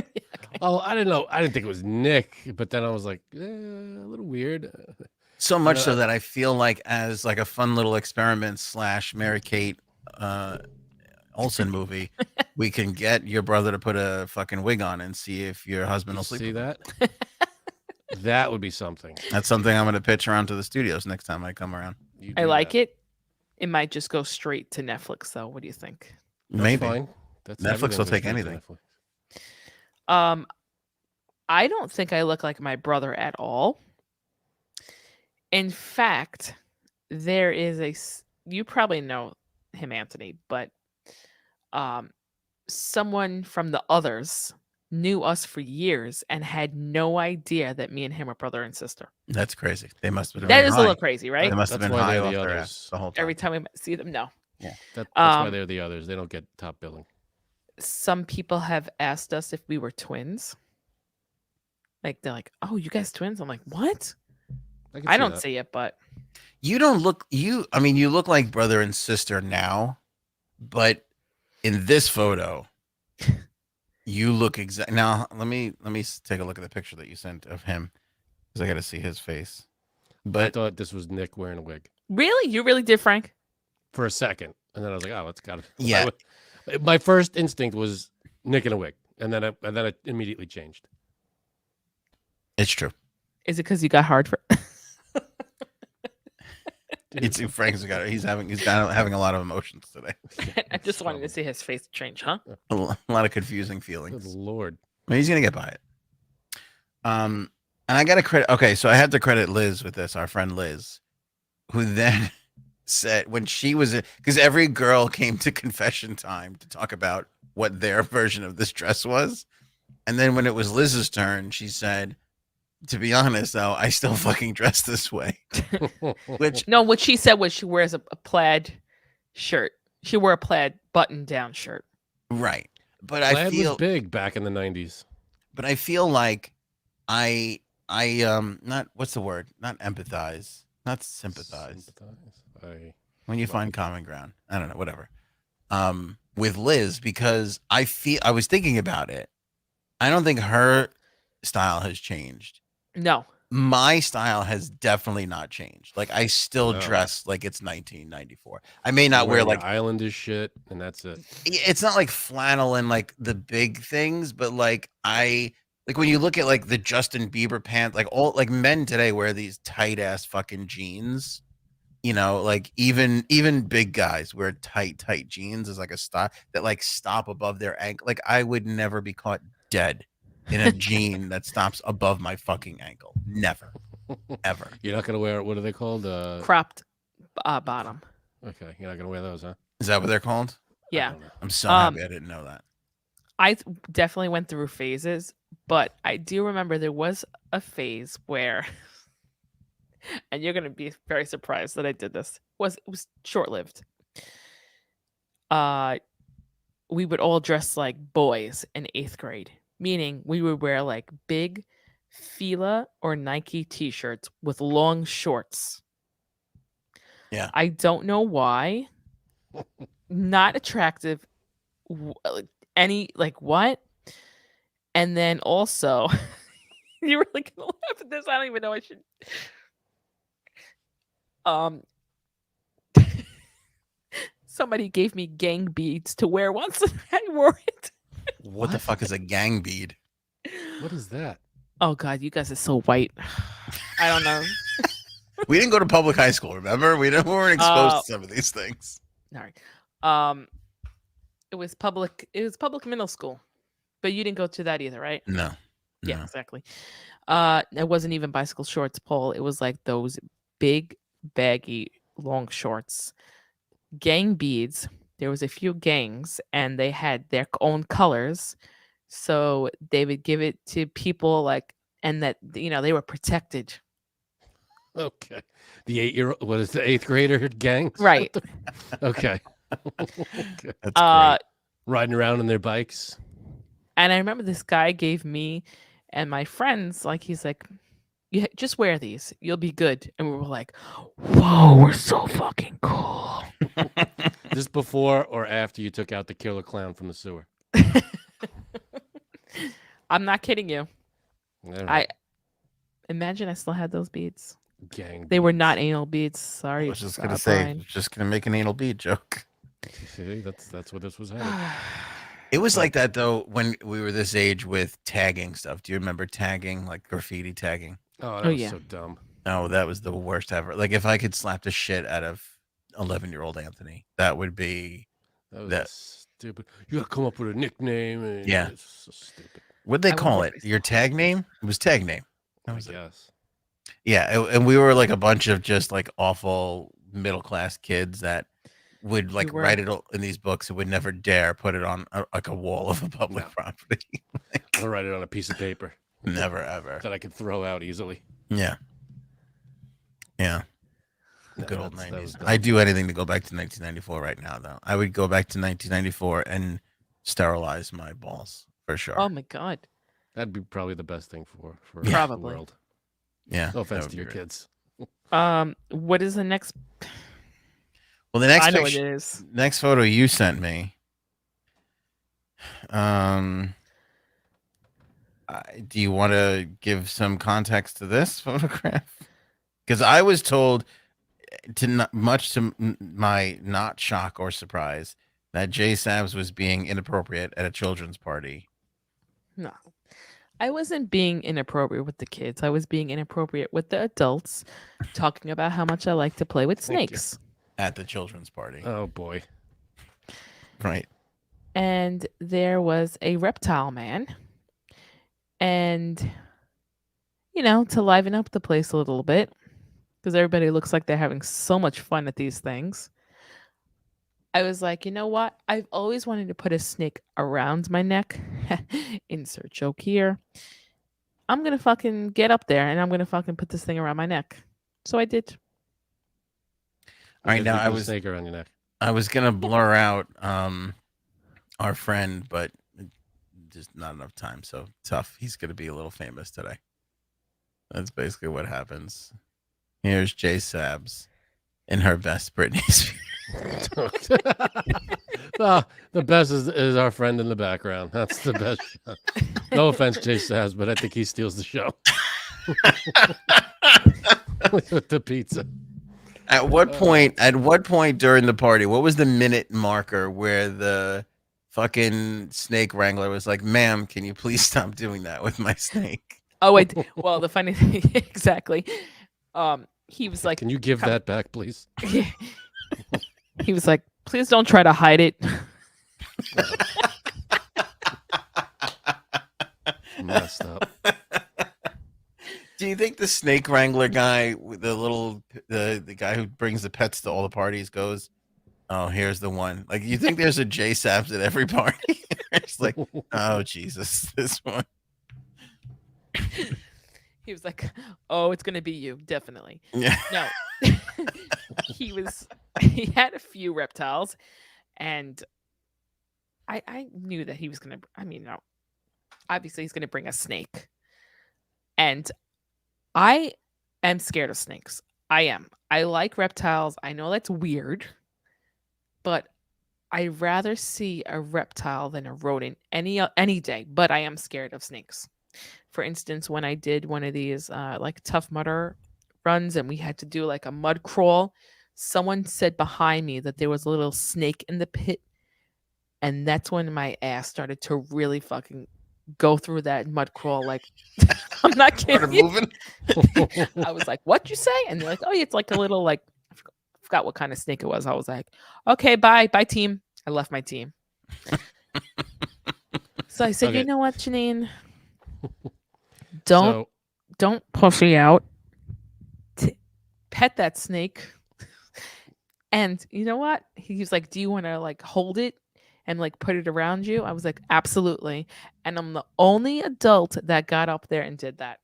Oh, I didn't know. I didn't think it was Nick, but then I was like, a little weird. So much so that I feel like as like a fun little experiment / Mary Kate Olsen movie, we can get your brother to put a fucking wig on and see if your husband You will sleep. see with him. that? That would be something. That's something I'm going to pitch around to the studios next time I come around. You I do like that. it. It might just go straight to Netflix, though. What do you think? That's Maybe. fine. That's Netflix everything will goes take straight to anything. Netflix. I don't think I look like my brother at all. In fact, there is you probably know him, Anthony, but someone from the others knew us for years and had no idea that me and him were brother and sister. That's crazy. They must have been That is high. a little crazy, right? They must have That's been why high they're off the their others. ass the whole time. Every time we see them, no. That's why Um, they're the others. They don't get top billing. Some people have asked us if we were twins. Like they're like, "Oh, you guys twins?" I'm like, "What?" can I see don't that. see it, but You don't look I mean, you look like brother and sister now, but in this photo, you look exact. Now, let me take a look at the picture that you sent of him because I got to see his face. I But thought this was Nick wearing a wig really, you really did, Frank. for a second. And then I was like, oh, it's got to. Yeah. My first instinct was Nick in a wig, and then it immediately changed. It's true. Is it because you got hard for? Frank's got it. He's having a lot of emotions today. I just wanted to see his face change, huh? A lot of confusing Good feelings. Lord. But he's gonna get by it. And I got to credit. Okay, so I have to credit Liz with this. Our friend Liz, who then said when she was because every girl came to confession time to talk about what their version of this dress was, and then when it was Liz's turn, she said, "To be honest, though, I still fucking dress this way." Which No, what she said was she wears a plaid shirt. She wore a plaid button-down shirt. right, but Plaid I feel was big back in the 90s. but I feel like I not what's the word? Not empathize, not sympathize. When you find common ground, I don't know, whatever. With Liz because I was thinking about it. I don't think her style has changed. No. My style has definitely not changed. Like I still No. dress like it's 1994. I may not wear like Islandish shit, and that's it. it's not like flannel and like the big things, but like when you look at like the Justin Bieber pants, like all like men today wear these tight ass fucking jeans. You know, like even big guys wear tight jeans as like a style that like stop above their ankle. Like I would never be caught dead in a jean that stops above my fucking ankle. Never, ever. You're not gonna wear what are they called? Cropped bottom. Okay, you're not gonna wear those, huh? Is that what they're called? Yeah. I'm so happy I didn't know that. I definitely went through phases, but I do remember there was a phase where, and you're gonna be very surprised that I did this. It was short lived. We would all dress like boys in 8th grade, meaning we would wear like big Fila or Nike t-shirts with long shorts. Yeah. I don't know why. Not attractive. Any like what? And then also, you were like gonna laugh at this. I don't even know I should. Somebody gave me gang beads to wear once, and I wore it. What the fuck is a gang bead? What is that? Oh God, you guys are so white. I don't know. We didn't go to public high school, remember? We weren't exposed to some of these things. All right. It was public middle school. But you didn't go to that either, right? No. Yeah, No. exactly. It wasn't even bicycle shorts, Paul. It was like those big, baggy, long shorts. Gang beads. There was a few gangs, and they had their own colors. So they would give it to people and that, they were protected. Okay. The 8-year-old, what is the 8th grader gang? Right. Okay. That's great. Riding around on their bikes. And I remember this guy gave me and my friends, he's like, "You just wear these. You'll be good." And we were like, "Whoa, we're so fucking cool." This before or after you took out the killer clown from the sewer? I'm not kidding you. All right. I imagine I still had those beads. Gang. They were not anal beads. Sorry. I was just gonna say, just gonna make an anal bead joke. See, that's what this was headed. It was like that though when we were this age with tagging stuff. Do you remember tagging, like graffiti tagging? Oh, that was yeah. so dumb. Oh, that was the worst ever. Like if I could slap the shit out of 11-year-old Anthony, that would be That was stupid. You gotta come up with a nickname. And Yeah. It's so stupid. What'd they I call wonder it? if Your tag name? It was tag name. That I was it. guess. Yeah, and we were like a bunch of just like awful middle class kids that would like were. write it in these books and would never dare put it on like a wall of a public property. I'll write it on a piece of paper Never ever. that I could throw out easily. Yeah. Yeah. Yeah, Good old that was 90s. dumb. I'd do anything to go back to 1994 right now, though. I would go back to 1994 and sterilize my balls for sure. Oh my God. That'd be probably the best thing for Yeah. the Probably. world. Yeah. No that offense would to be your great. kids. What is the next? Well, the next I know what picture- it is. next photo you sent me. Do you want to give some context to this photograph? Because I was told to not, much to my not shock or surprise, that Jay Sabs was being inappropriate at a children's party. No. I wasn't being inappropriate with the kids. I was being inappropriate with the adults, talking about how much I like to play with Thank you. snakes. At the children's party, Oh boy. right? And there was a reptile man. And, to liven up the place a little bit, because everybody looks like they're having so much fun at these things, I was like, you know what? I've always wanted to put a snake around my neck. Insert joke here. I'm going to fucking get up there and I'm going to fucking put this thing around my neck. So I did. All right, Because now you put a snake around your neck. I was gonna blur out our friend, but just not enough time. So tough. He's gonna be a little famous today. That's basically what happens. Here's Jay Sabs in her best Britney Spears. The best is our friend in the background. That's the best shot. No offense, Jay Sabs, but I think he steals the show. With the pizza. At what point during the party, what was the minute marker where the fucking snake wrangler was like, "Ma'am, can you please stop doing that with my snake?" Oh, wait. Well, the funny thing, exactly. He was like, Can you give that back, please? he was like, please don't try to hide it. Messed up. Do you think the snake wrangler guy, the guy who brings the pets to all the parties, goes, "Oh, here's the one"? Like, you think there's a J Sabs at every party? It's like, oh Jesus, this one. He was like, oh, it's gonna be you, definitely. Yeah. No. He had a few reptiles, and I knew that he was gonna, obviously he's gonna bring a snake. And I am scared of snakes. I am. I like reptiles. I know that's weird, but I'd rather see a reptile than a rodent any day. But I am scared of snakes. For instance, when I did one of these like Tough Mudder runs and we had to do like a mud crawl, someone said behind me that there was a little snake in the pit, and that's when my ass started to really fucking go through that mud crawl. Like, I'm not kidding you. Moving. I was like, "What you say?" And they're like, "Oh, it's like a little like I forgot what kind of snake it was." I was like, "Okay, bye, team." I left my team. So I said, Okay. "You know what, Janine? Don't pussy out. Pet that snake." And you know what? He was like, "Do you want to like hold it and like put it around you?" I was like, "Absolutely." And I'm the only adult that got up there and did that.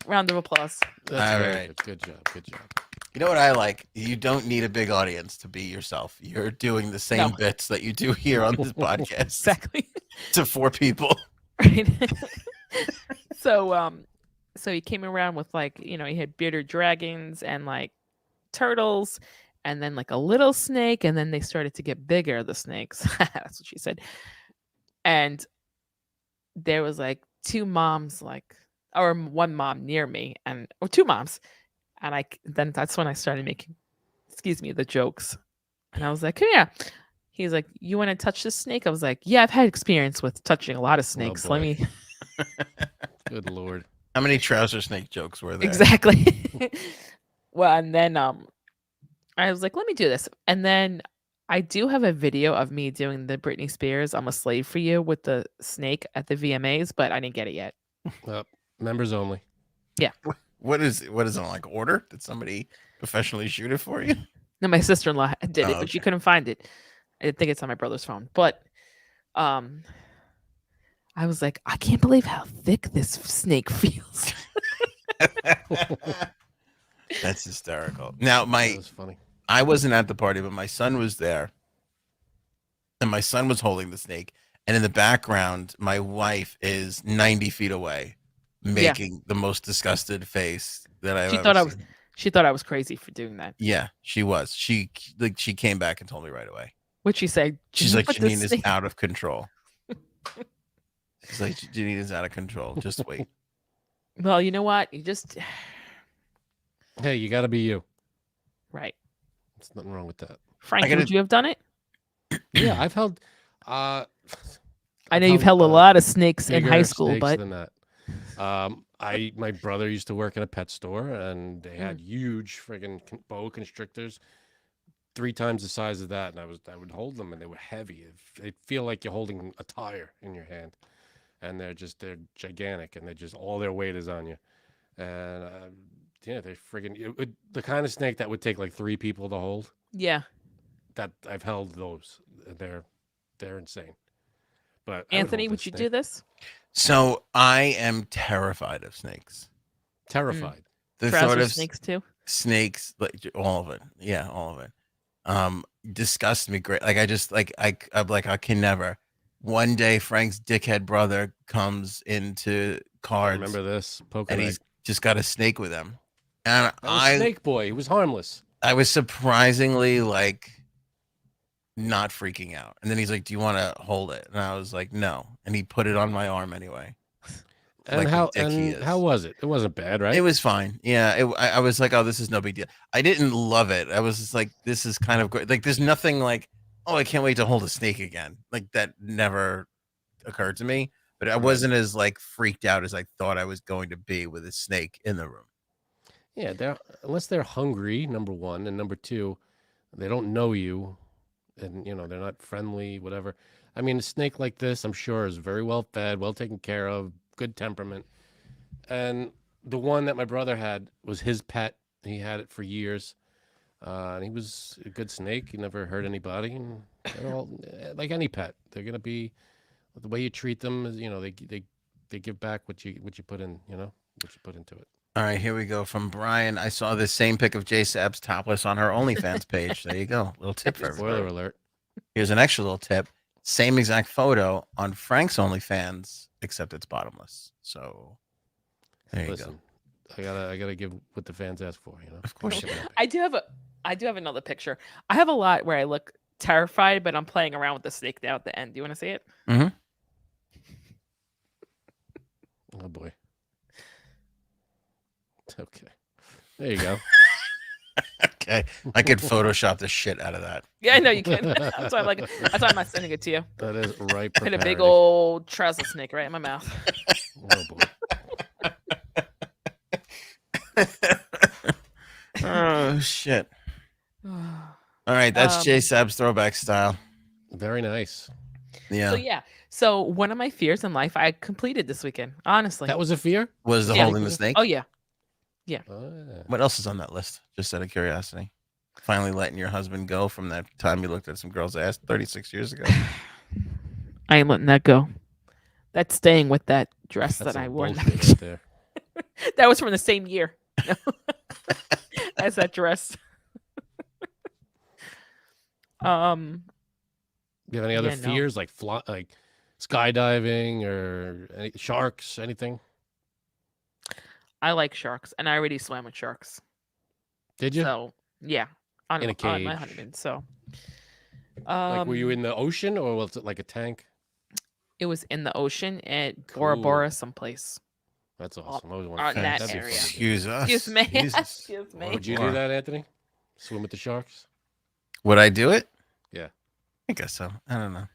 Round of applause. That's All very right. good. Good job. Good job. You know what I like? You don't need a big audience to be yourself. You're doing the same No. bits that you do here on this podcast Exactly. to 4 people. Right. So he came around with like, he had bearded dragons and like turtles and then like a little snake, and then they started to get bigger, the snakes. That's what she said. And there was like 2 moms, like, or 1 mom near me, or 2 moms. And then that's when I started making, the jokes. And I was like, "Yeah." He's like, "You want to touch this snake?" I was like, "Yeah, I've had experience with touching a lot of snakes. Let boy. me." Good Lord. How many trouser snake jokes were there? Exactly. Well, and then I was like, "Let me do this." And then I do have a video of me doing the Britney Spears "I'm a Slave for You" with the snake at the VMAs, but I didn't get it yet. Members only. What is it like? Order? Did somebody professionally shoot it for you? No, my sister-in-law did it, but she Okay. couldn't find it. I think it's on my brother's phone. But I was like, I can't believe how thick this snake feels. That's hysterical. Now, That was funny. I wasn't at the party, but my son was there, and my son was holding the snake. And in the background, my wife is 90 feet away, making the most disgusted face that I've She ever thought seen. she thought I was crazy for doing that. Yeah, she was. She came back and told me right away. What'd she say? She's "Did you like, put this Janine is snake-" out of control. She's like, Janine is out of control. Just wait. Well, you know what? You just Hey, you got to be you. Right. There's nothing wrong with that. Frankie, gotta- would you have done it? Yeah, I've held. I I've know you've held a lot of snakes in high bigger school, snakes but than that. My brother used to work at a pet store, and they had huge friggin' boa constrictors, 3 times the size of that, and I would hold them, and they were heavy. They feel like you're holding a tire in your hand, and they're gigantic, and they're just all their weight is on you, and yeah, they friggin' the kind of snake that would take like 3 people to hold. yeah. That I've held those. They're insane. But Anthony, would you do this? So I am terrified of snakes. Terrified. The Trouser sort of snakes too. snakes, like all of it. Yeah, all of it. Disgusts me great. Like I'm like, I can never. One day Frank's dickhead brother comes into I cards remember this poker and egg. he's just got a snake with him. And That was Snake Boy. He was harmless. I was surprisingly like not freaking out. And then he's like, "Do you want to hold it?" And I was like, "No." And he put it on my arm anyway. And Like the how dick he and how is. was it? It wasn't bad, right? It was fine. Yeah, I was like, "Oh, this is no big deal." I didn't love it. I was just like, "This is kind of great." Like, there's nothing like, "Oh, I can't wait to hold a snake again." Like that never occurred to me. But I Right. wasn't as like freaked out as I thought I was going to be with a snake in the room. Yeah, unless they're hungry, number one, and number two, they don't know you, and they're not friendly, whatever. I mean, a snake like this, I'm sure, is very well fed, well taken care of, good temperament. And the one that my brother had was his pet. He had it for years, and he was a good snake. He never hurt anybody. And they're all like any pet. They're gonna be the way you treat them is, they give back what you put in, what you put into it. All right, here we go from Brian. I saw this same pic of J Sabs topless on her OnlyFans page. There you go. Little tip for everybody. Spoiler alert. Here's an extra little tip. Same exact photo on Frank's OnlyFans, except it's bottomless. So there you Listen, I gotta give what the fans ask for, go. Of course you will. I do have another picture. I have a lot where I look terrified, but I'm playing around with the snake now at the end. Do you want to see it? Mm-hmm. Oh boy. Okay. There you go. Okay. I could Photoshop the shit out of that. Yeah, I know you can. That's why I'm not sending it to you. That is right. Put a big old trouser snake right in my mouth. Oh boy. Oh shit. All right, that's J Sab's throwback style. Very nice. Yeah. So one of my fears in life I completed this weekend. Honestly. That was a fear? Was the Yeah. holding the snake? Oh yeah. Oh, yeah. What else is on that list? Just out of curiosity. Finally letting your husband go from that time you looked at some girl's ass 36 years ago. I ain't letting that go. That's staying with that dress That's that I some wore. in that bullshit picture. right there. That was from the same year. As that dress. Do you have any other Yeah, no. fears like like skydiving or any sharks, anything? I like sharks, and I already swam with sharks. Did you? So yeah, on In a on my cage. honeymoon. So, Like, were you in the ocean or was it like a tank? It was in the ocean at Bora Cool. Bora, someplace. That's awesome. I always wanted on to that That'd be area. fun to do. Excuse us. Excuse me. Jesus. Excuse me. Would you do that, Anthony? Swim with the sharks? Would I do it? Yeah. I guess so. I don't know.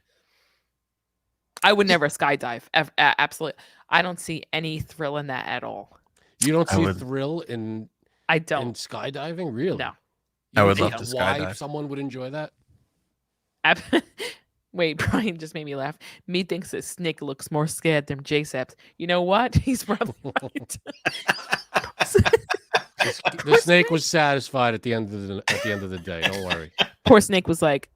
I would never skydive. Absolutely. I don't see any thrill in that at all. You don't I see would- thrill in I in don't. skydiving, really? No. You I would don't love see to why skydive. someone would enjoy that. Wait, Brian just made me laugh. Me thinks that Snake looks more scared than J-Saps. You know what? He's probably right. The snake was satisfied at the end of the day. Don't worry. Poor Snake was like,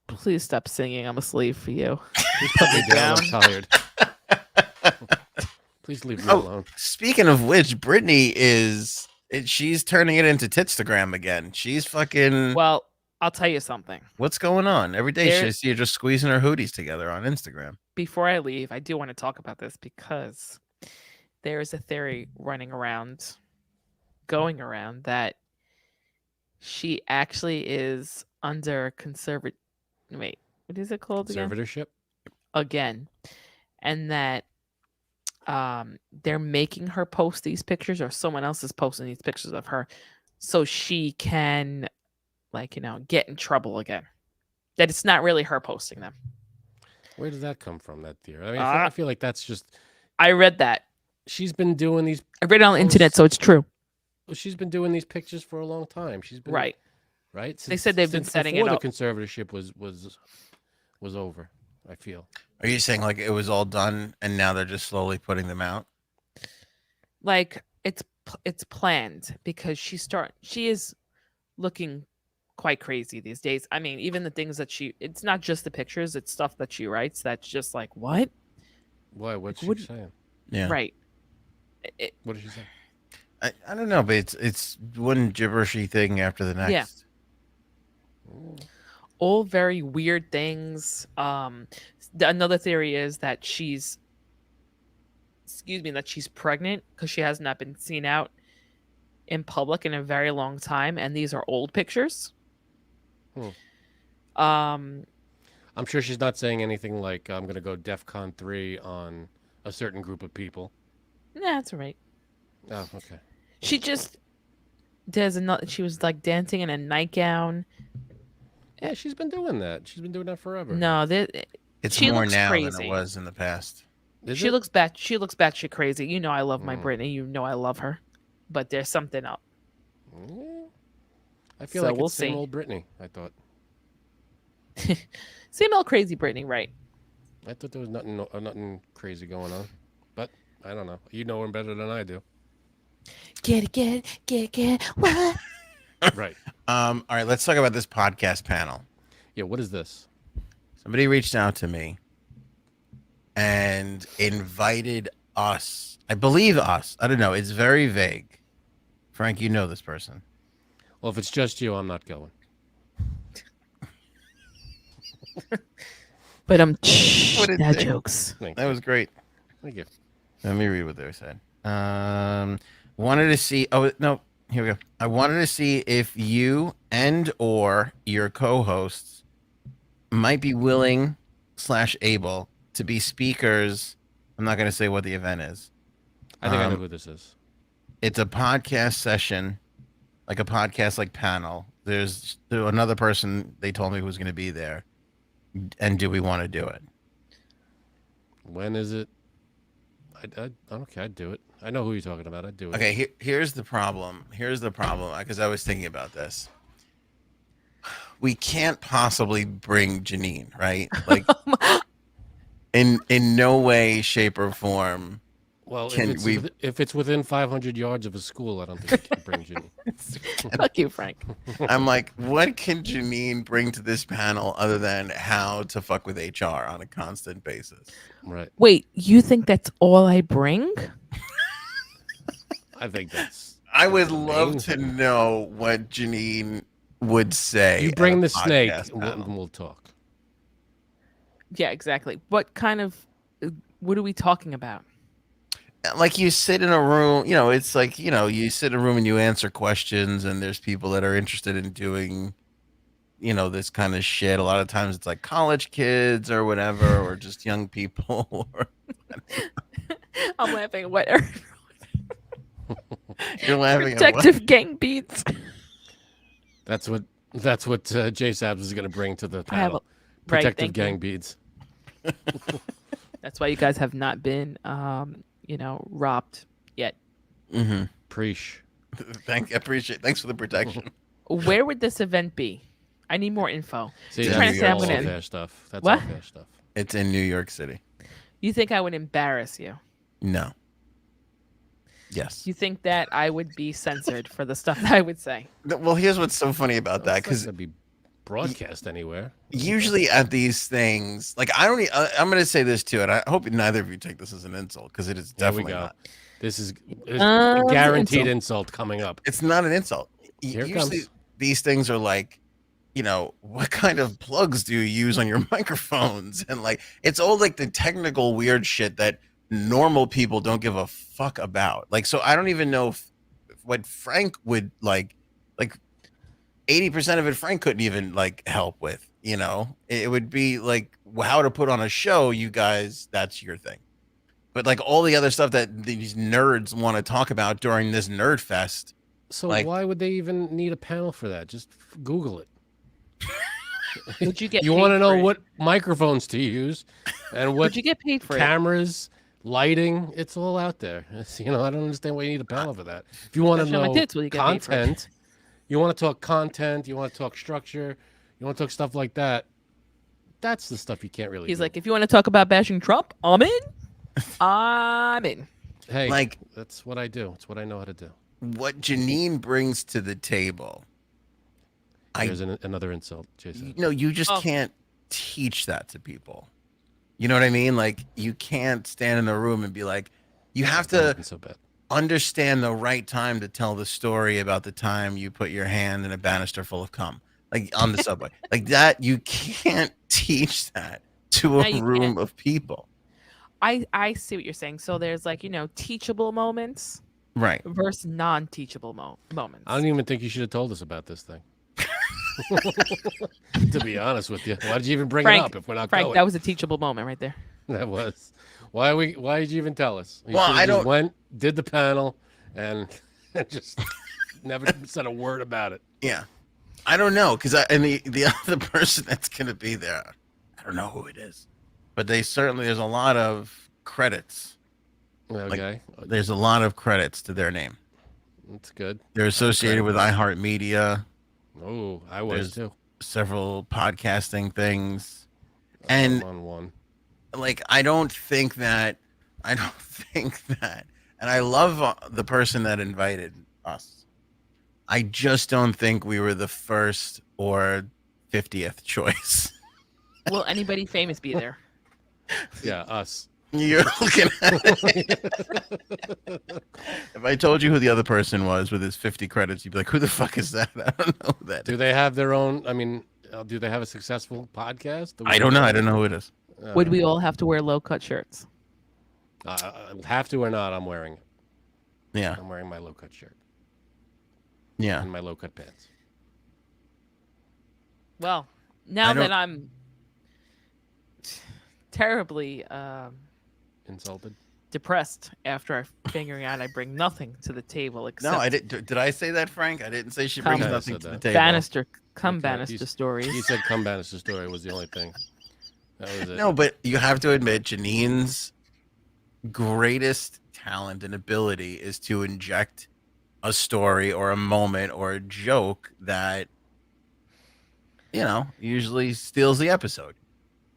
"Please stop singing. I'm a slave for you." Just put me down. I'm tired. Please leave me Oh. alone. Speaking of which, Britney she's turning it into Titstagram again. She's fucking Well, I'll tell you something. what's going on? Every day There- she see her just squeezing her hooties together on Instagram. Before I leave, I do want to talk about this because there is a theory going around that she actually is under wait, what is it called again? Conservatorship. Again, and that they're making her post these pictures, or someone else is posting these pictures of her so she can like, get in trouble again. That it's not really her posting them. Where did that come from? That theory. I mean, Uh, I feel like that's just I read that. she's been doing these. I read it on the internet, posts- so it's true. She's been doing these pictures for a long time. She's been Right. right. They said they've been since setting before it up. the conservatorship was over. I feel. Are you saying like it was all done and now they're just slowly putting them out? Like it's planned because she is looking quite crazy these days. I mean, even the things that it's not just the pictures, it's stuff that she writes that's just like, what? Why? What's What- she saying? Yeah. Right. What did she say? I don't know, but it's one gibberishy thing after the next. Yeah. All very weird things. Another theory is that she's pregnant because she has not been seen out in public in a very long time, and these are old pictures. I'm sure she's not saying anything like I'm gonna go DEFCON 3 on a certain group of people. Nah, that's all right. Oh, okay. She just she was like dancing in a nightgown. Yeah, she's been doing that. She's been doing that forever. No, It's she more looks now than crazy. it was in the past. She looks batshit crazy. You know I love my Mm. Britney. You know I love her. But there's something up. I feel So like we'll it's same see. old Britney. I thought. Same old crazy Britney, right? I thought there was nothing crazy going on, but I don't know. You know her better than I do. Get it. What? Right. All right, let's talk about this podcast panel. Yeah. What is this? Somebody reached out to me and invited us. I believe us. I don't know. It's very vague. Frank, you know this person. Well, if it's just you, I'm not going. But What a dad dick. jokes. Thank That you. was great. Thank you. Let me read what they said. Wanted to see. Oh no, here we go. I wanted to see if you and or your co-hosts might be willing / able to be speakers. I'm not going to say what the event is. I think I know who this is. It's a podcast session, like a podcast like panel. There's another person they told me who's going to be there. And do we want to do it? When is it? Okay, I'd do it. I know who you're talking about. I'd do it. Okay, here's the problem. Because I was thinking about this. We can't possibly bring Janine, right? Like, in no way, shape, or form. Well, Can if it's within 500 yards of a school, I don't think we can bring Ginny. Fuck you, Frank. I'm like, what can Janine bring to this panel other than how to fuck with HR on a constant basis? Right. Wait, you think that's all I bring? I think that's. I would the love main to thing. know what Janine would say. You at bring a the snake, podcast and panel. we'll talk. Yeah, exactly. What kind of what are we talking about? Like you sit in a room, it's like, you sit in a room and you answer questions and there's people that are interested in doing, this kind of shit. A lot of times it's like college kids or whatever, or just young people. I'm laughing at what You're laughing at what? protective gang beats. That's what J Sabs is going to bring to the I have panel. right, Protective thank you. gang beads. That's why you guys have not been robbed yet. Mm-hmm. Preach. Thanks for the protection. Where would this event be? I need more info. See, Yeah, that's trying to say I'm all gonna- off-air stuff. That's What? off-air stuff. It's in New York City. You think I would embarrass you? No. Yes. You think that I would be censored for the stuff that I would say? Well, here's what's so funny about that, It's not because gonna be broadcast anywhere. usually at these things, like I'm going to say this too, and I hope neither of you take this as an insult, because it is There we definitely go. not. This is It's an guaranteed insult. insult coming up. It's not an insult. Here it Usually comes. these things are like, what kind of plugs do you use on your microphones? And like, it's all like the technical weird shit that normal people don't give a fuck about. Like, so I don't even know what Frank would like 80% of it Frank couldn't even like help with, it would be like how to put on a show. You guys, that's your thing. But like all the other stuff that these nerds want to talk about during this nerd fest, So Like- why would they even need a panel for that? Just Google it. Would you get You paid want to know for it? what microphones to use and what Would you get paid for it? cameras, lighting? It's all out there. I don't understand why you need a panel for that. If you want to Show my know tits, will you get paid for it? content, you want to talk content, you want to talk structure, you want to talk stuff like that. That's the stuff you can't really. He's do. like, if you want to talk about bashing Trump, I'm in. I'm in. hey, like- that's what I do. It's what I know how to do. what Janine brings to the table. There's another insult, Jason. You just Oh. can't teach that to people. You know what I mean? Like, you can't stand in the room and be like, you have to So bad. understand the right time to tell the story about the time you put your hand in a banister full of cum, like on the subway. Like that, you can't teach that to No, a you room can't. of people. I see what you're saying. So there's like, teachable moments Right. versus non-teachable moments. I don't even think you should have told us about this thing. To be honest with you, why did you even bring Frank, it up if we're not Frank, going? that was a teachable moment right there. That was. Why did you even tell us? You Well, should've I just don't- went, did the panel, and just never said a word about it. Yeah. I don't know, because the other person that's gonna be there, I don't know who it is, but there's a lot of credits. Okay, There's a lot of credits to their name. that's good. They're associated with iHeartMedia, Oh, I was There's- too. several podcasting things. I'm And on one. like, I don't think that, and I love the person that invited us. I just don't think we were the first or 50th choice. Will anybody famous be there? Yeah, us. You're looking at If I told you who the other person was with his 50 credits, you'd be like, who the fuck is that? I don't know who that Do is. they have their own? I mean, do they have a successful podcast? I don't know. I don't know who it is. Would we all have to wear low-cut shirts? Have to or not? I'm wearing it. Yeah. I'm wearing my low-cut shirt Yeah. and my low-cut pants. Well, now I don't- that I'm terribly Insulted. depressed after figuring out I bring nothing to the table except No, I didn't. Did I say that, Frank? I didn't say she Come- brings Yeah, I nothing said to the that. table. banister, Okay, banister you stories. said come banister story was the only thing. That was it. No, but you have to admit, Janine's greatest talent and ability is to inject a story or a moment or a joke that, usually steals the episode.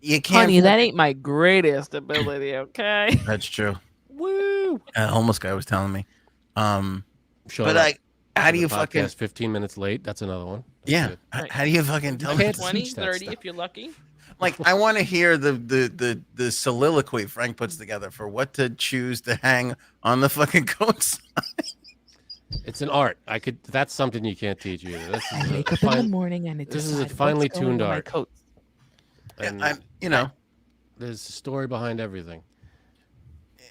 You can't. Honey, that ain't my greatest ability, okay? That's true. Woo! A homeless guy was telling me. Showing But up how to do the you fucking? podcast 15 minutes late? That's another one. That's Yeah. good. Right. How do you fucking tell me? can't 20, teach that 30 stuff. if you're lucky. Like, I want to hear the soliloquy Frank puts together for what to choose to hang on the fucking coats. It's an art. That's something you can't teach either. This I is wake a up in the fine, morning and this is a decide finely what's going tuned on my art. coat. and there's a story behind everything.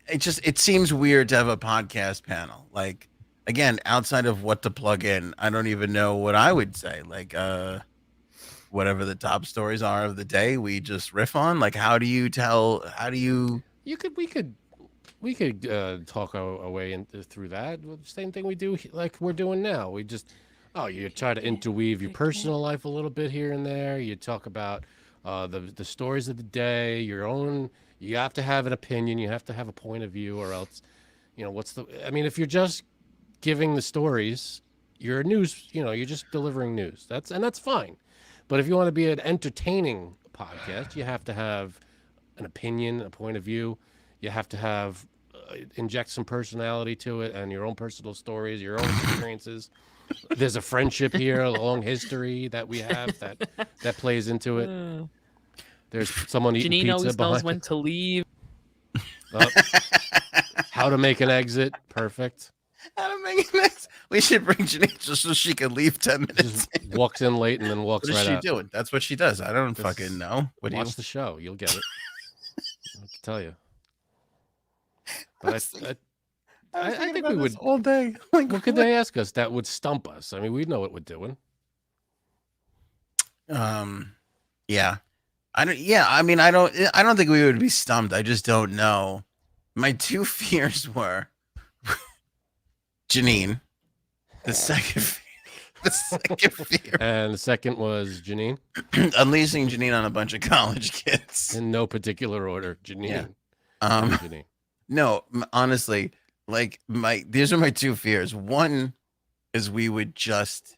It seems weird to have a podcast panel. Like, again, outside of what to plug in, I don't even know what I would say. Like, whatever the top stories are of the day, we just riff on. Like, how do you We could talk our way through that. Same thing we do like we're doing now. You try to interweave your personal life a little bit here and there. You talk about the stories of the day, your own. You have to have an opinion. You have to have a point of view, or else, if you're just giving the stories, you're news. You're just delivering news. That's fine. But if you want to be an entertaining podcast, you have to have an opinion, a point of view. You have to have inject some personality to it and your own personal stories, your own experiences. There's a friendship here, a long history that we have that plays into it. There's someone eating Janine pizza always knows behind. when to leave. How to make an exit. Perfect. how to make it? We should bring Janine just so she can leave 10 minutes. Just walks in late and then walks What is right she out. doing? That's what she does. I don't This- fucking know. What do you? Watch the show. You'll get it. I can tell you. But I think we would. all day. Like, What could they ask us that would stump us? I mean, we know what we're doing. Yeah. I don't. Yeah. I mean, I don't think we would be stumped. I just don't know. My two fears were Janine The second fear. And the second was Janine, Unleashing Janine on a bunch of college kids. in no particular order. Janine. Yeah. and Janine. No, honestly, like these are my two fears. One is we would just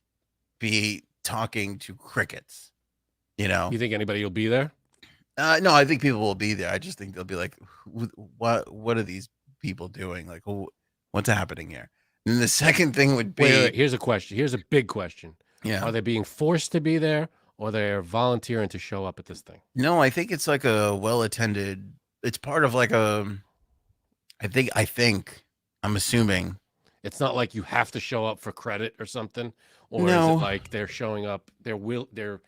be talking to crickets. You know? You think anybody will be there? No, I think people will be there. I just think they'll be like, what are these people doing? Like, what's happening here? And the second thing would be, Wait, here's a question. Here's a big question. yeah. Are they being forced to be there, or they're volunteering to show up at this thing? No, I think it's like a well-attended. It's part of like a. I think. I'm assuming. It's not like you have to show up for credit or something, or is No. it like they're showing up? They're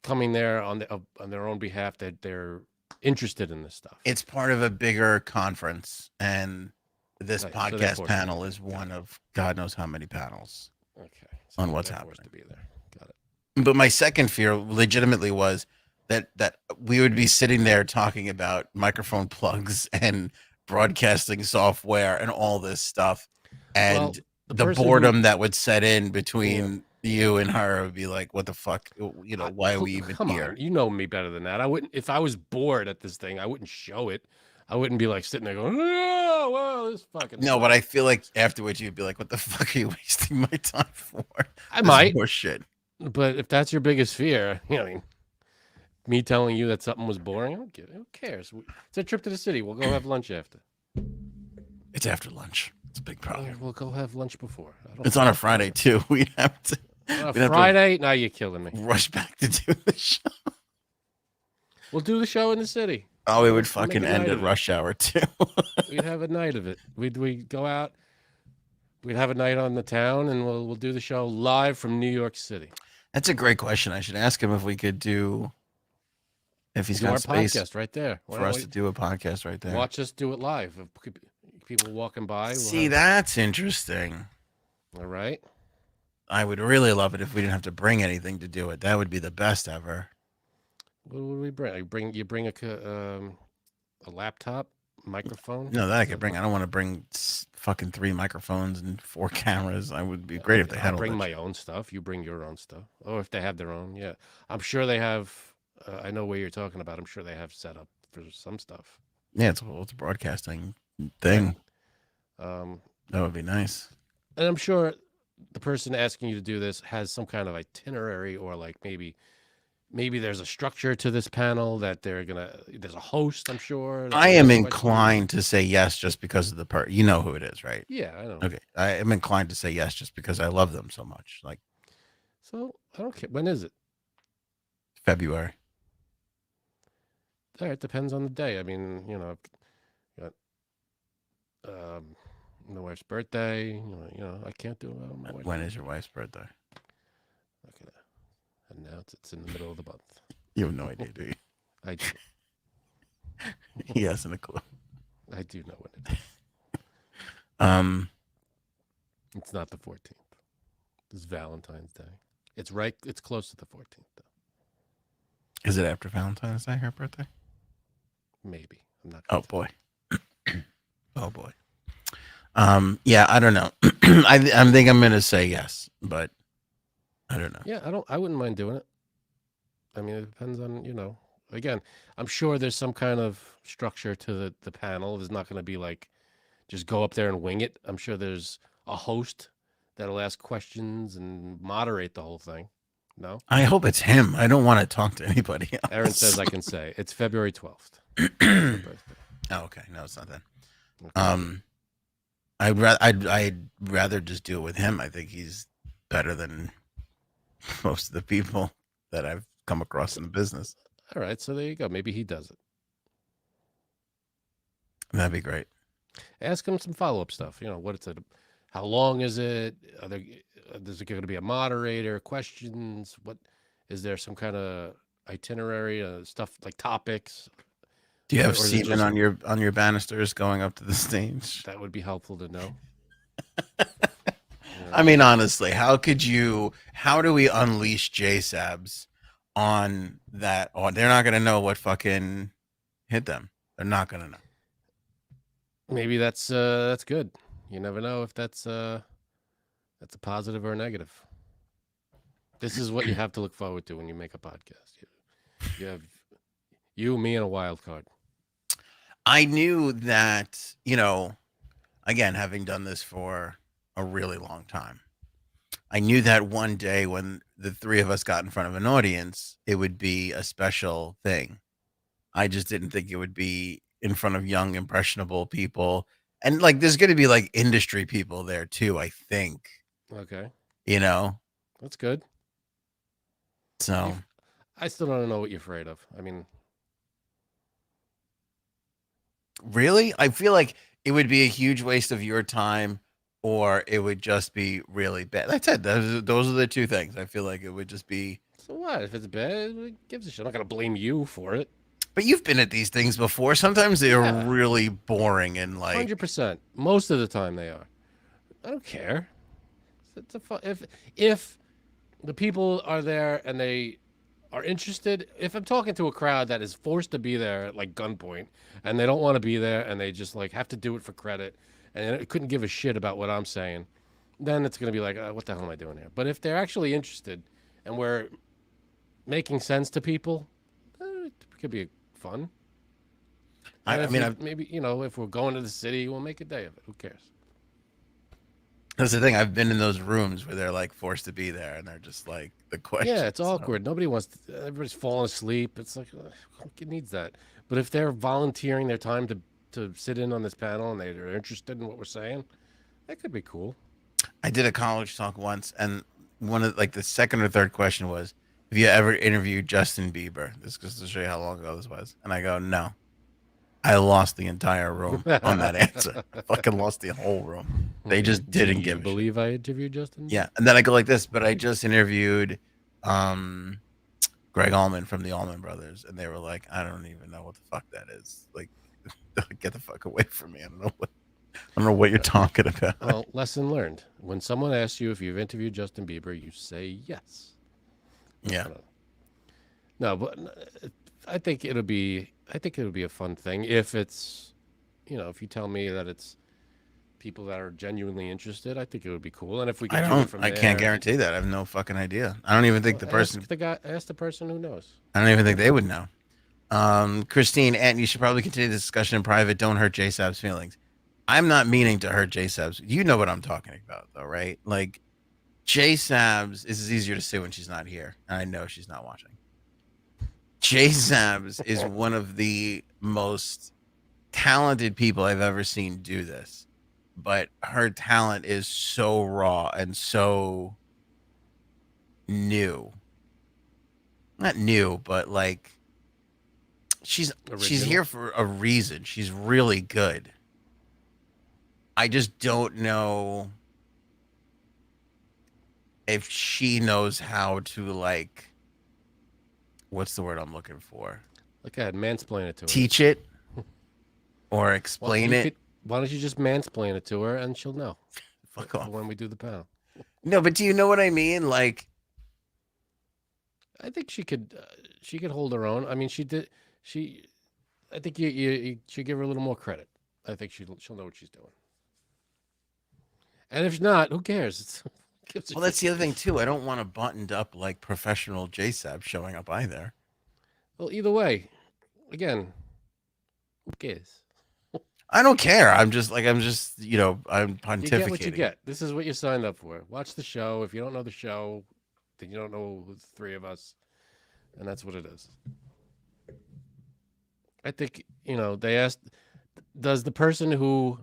coming there on their own behalf. That they're interested in this stuff. It's part of a bigger conference, and this Right, so they're podcast forced to panel be is there. one of God knows how many panels. Okay. On what's they're forced to be there. Got it. But my second fear, legitimately, was that we would be sitting there talking about microphone plugs and broadcasting software and all this stuff, and Well, the person boredom that would set in between you and her would be like, what the fuck, you know, why are we even come here? on, you know me better than that. I wouldn't, if I was bored at this thing, I wouldn't show it. I wouldn't be like sitting there going, oh, well, this fucking. No, but I feel like afterwards you'd be like, what the fuck are you wasting my time for? I might. More shit. But if that's your biggest fear, I mean, me telling you that something was boring, I don't give. Who cares? It's a trip to the city. We'll go have lunch after. It's after lunch. It's a big problem. We'll go have lunch before. It's on a Friday too. We'd have to. On a we'd have to Friday? Now you're killing me. rush back to do the show. We'll do the show in the city. Oh, it would We'll make fucking a end night at of it. rush hour too. We'd have a night of it. We'd go out. We'd have a night on the town, and we'll do the show live from New York City. That's a great question. I should ask him if we could do, if he's Do our got space podcast right there. Why for don't us we to do a podcast right there. watch us do it live? If people walking by. See, that's interesting. All right. I would really love it if we didn't have to bring anything to do it. That would be the best ever. What would we bring? You bring a laptop, microphone. No, that I could bring. I don't want to bring fucking 3 microphones and 4 cameras. I would be great if they had I'll all bring that my shit. own stuff. You bring your own stuff. Or if they have their own, yeah. I'm sure they have. I know where you're talking about. I'm sure they have set up for some stuff. Yeah, it's a broadcasting thing. Um, That would be nice. and I'm sure the person asking you to do this has some kind of itinerary, or like maybe there's a structure to this panel that there's a host, I'm sure. I am inclined to say yes just because of the you know who it is, right? Yeah, I know. Okay. I am inclined to say yes just because I love them so much. Like So I don't care. When is it? February. All right, depends on the day. I mean, I've got my wife's birthday. I can't do it on my wife's When is your wife's birthday? Not gonna announce it's in the middle of the month. You have no idea, do you? I do. He hasn't a clue. I do know when it is. It's not the 14th. It's Valentine's Day. It's right. It's close to the 14th, though. Is it after Valentine's Day, her birthday? Maybe. I'm not. Oh boy. Oh boy. Yeah, I don't know. I think I'm gonna say yes, but I don't know. Yeah, I wouldn't mind doing it. I mean, it depends on. Again, I'm sure there's some kind of structure to the panel. There's not going to be like just go up there and wing it. I'm sure there's a host that'll ask questions and moderate the whole thing. No? I hope it's him. I don't want to talk to anybody else. Aaron says I can say. It's February 12th. Her birthday. Oh, okay. No, it's not that. Okay. I'd rather just do it with him. I think he's better than most of the people that I've come across in the business. All right, so there you go. Maybe he does it. That'd be great. Ask him some follow-up stuff. What it's how long is it? Is it going to be a moderator? Questions? What is there some kind of itinerary? Stuff like topics. Do you have Or is it semen just- on your banisters going up to the stage? That would be helpful to know. I mean, honestly, how do we unleash JSABs on that? Oh, they're not gonna know what fucking hit them. They're not gonna know. Maybe that's good. You never know if that's That's a positive or a negative. This is what you have to look forward to when you make a podcast. You have you, me, and a wild card. I knew that, again, having done this for a really long time, I knew that one day when the three of us got in front of an audience, it would be a special thing. I just didn't think it would be in front of young, impressionable people. And like, there's going to be like industry people there too, I think, Okay, you know? that's good. So, I still don't know what you're afraid of. I mean, really? I feel like it would be a huge waste of your time or it would just be really bad. That's it. Those are the two things. I feel like it would just be. so what? If it's bad, who gives a shit? I'm not gonna blame you for it. But you've been at these things before. Sometimes they're Yeah. really boring and like. 100%. Most of the time they are. I don't care. It's a if the people are there and they are interested. If I'm talking to a crowd that is forced to be there at like gunpoint and they don't want to be there and they just like have to do it for credit and it couldn't give a shit about what I'm saying, then it's gonna be like, what the hell am I doing here? But if they're actually interested and we're making sense to people, it could be fun. I And mean, maybe if we're going to the city, we'll make a day of it. Who cares? that's the thing. I've been in those rooms where they're like forced to be there and they're just like the question. Yeah, it's awkward. Nobody wants to, everybody's falling asleep. It's like, who needs that? But if they're volunteering their time to sit in on this panel and they're interested in what we're saying, that could be cool. I did a college talk once, and one of like the second or third question was, "Have you ever interviewed Justin Bieber?" This goes to show you how long ago this was, and I go, "No." I lost the entire room on that answer. I fucking lost the whole room. They just didn't Do you give a shit. believe I interviewed Justin? Yeah, and then I go like this, but I just interviewed Greg Allman from the Allman Brothers, and they were like, "I don't even know what the fuck that is. Like, get the fuck away from me. I don't know what you're talking about." Well, lesson learned. When someone asks you if you've interviewed Justin Bieber, you say yes. Yeah. No, but I think it'll be a fun thing if it's, if you tell me that it's people that are genuinely interested. I think it would be cool. And if we I can do it don't. from I there, can't guarantee that. I have no fucking idea. I don't even think the person. ask the person who knows. I don't even think they would know. Christine, and you should probably continue this discussion in private. Don't hurt J Sab's feelings. I'm not meaning to hurt J Sab's. You know what I'm talking about, though, right? Like J Sab's. This is easier to say when she's not here, and I know she's not watching. J Sab's is one of the most talented people I've ever seen do this, but her talent is so raw and so new. Not new, but like she's Original. here for a reason. She's really good. I just don't know if she knows how to like what's the word I'm looking for? Like I had mansplain it to her. Teach it or Well, explain it. why don't you just mansplain it to her and she'll know Fuck for off. when we do the panel. No, but do you know what I mean? Like I think she could hold her own. I mean, she did. I think you should give her a little more credit. I think she'll know what she's doing. And if not, who cares? well, that's the other thing too. I don't want a buttoned up like professional JSAB showing up either. Well, either way, again, who cares? I don't care. I'm I'm You pontificating. get what you get. This is what you signed up for. Watch the show. If you don't know the show, then you don't know the three of us, and that's what it is. I think they asked. Does the person who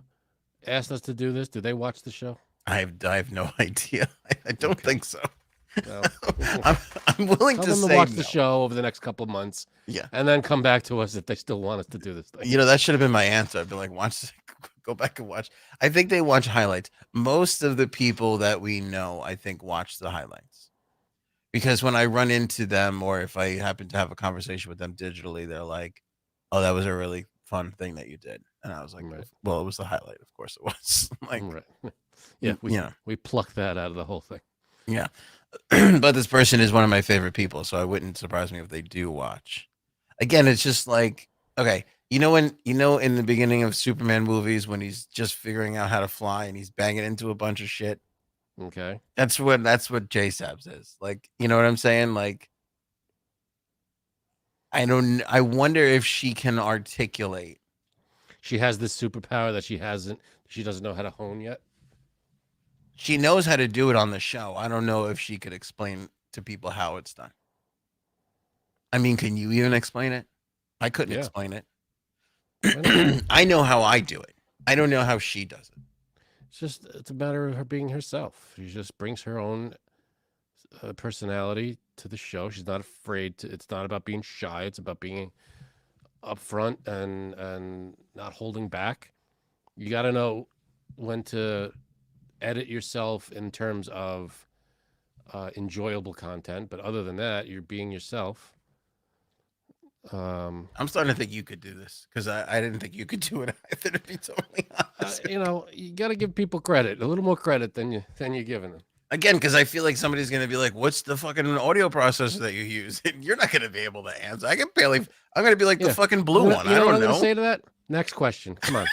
asked us to do this? Do they watch the show? I have no idea. I don't Okay. think so. No. I'm willing Tell to them say to watch no. the show over the next couple of months. Yeah. And then come back to us if they still want us to do this thing. That should have been my answer. I'd be like, go back and watch. I think they watch highlights. Most of the people that we know, I think, watch the highlights. Because when I run into them or if I happen to have a conversation with them digitally, they're like, "Oh, that was a really fun thing that you did." And I was like, Right. "Well, it was the highlight. Of course it was." Like, Right. Yeah, we plucked that out of the whole thing. yeah. But this person is one of my favorite people, so it wouldn't surprise me if they do watch. Again, it's just like, okay, in the beginning of Superman movies when he's just figuring out how to fly and he's banging into a bunch of shit Okay. That's what J Sabs is. Like, you know what I'm saying? Like, I wonder if she can articulate. She has this superpower that she doesn't know how to hone yet. She knows how to do it on the show. I don't know if she could explain to people how it's done. I mean, can you even explain it? I couldn't Yeah. explain it. Why not? I know how I do it. I don't know how she does it. It's a matter of her being herself. She just brings her own personality to the show. She's not afraid to. It's not about being shy. It's about being upfront and not holding back. You got to know when to edit yourself in terms of enjoyable content, but other than that, you're being yourself. I'm starting to think you could do this because I didn't think you could do it either. To be totally honest, You got to give people credit, a little more credit than you're giving them. again, because I feel like somebody's going to be like, "What's the fucking audio processor that you use?" And you're not going to be able to answer. I can barely. I'm going to be like the fucking blue one. You know I what don't I'm know. gonna say to that? Next question. Come on.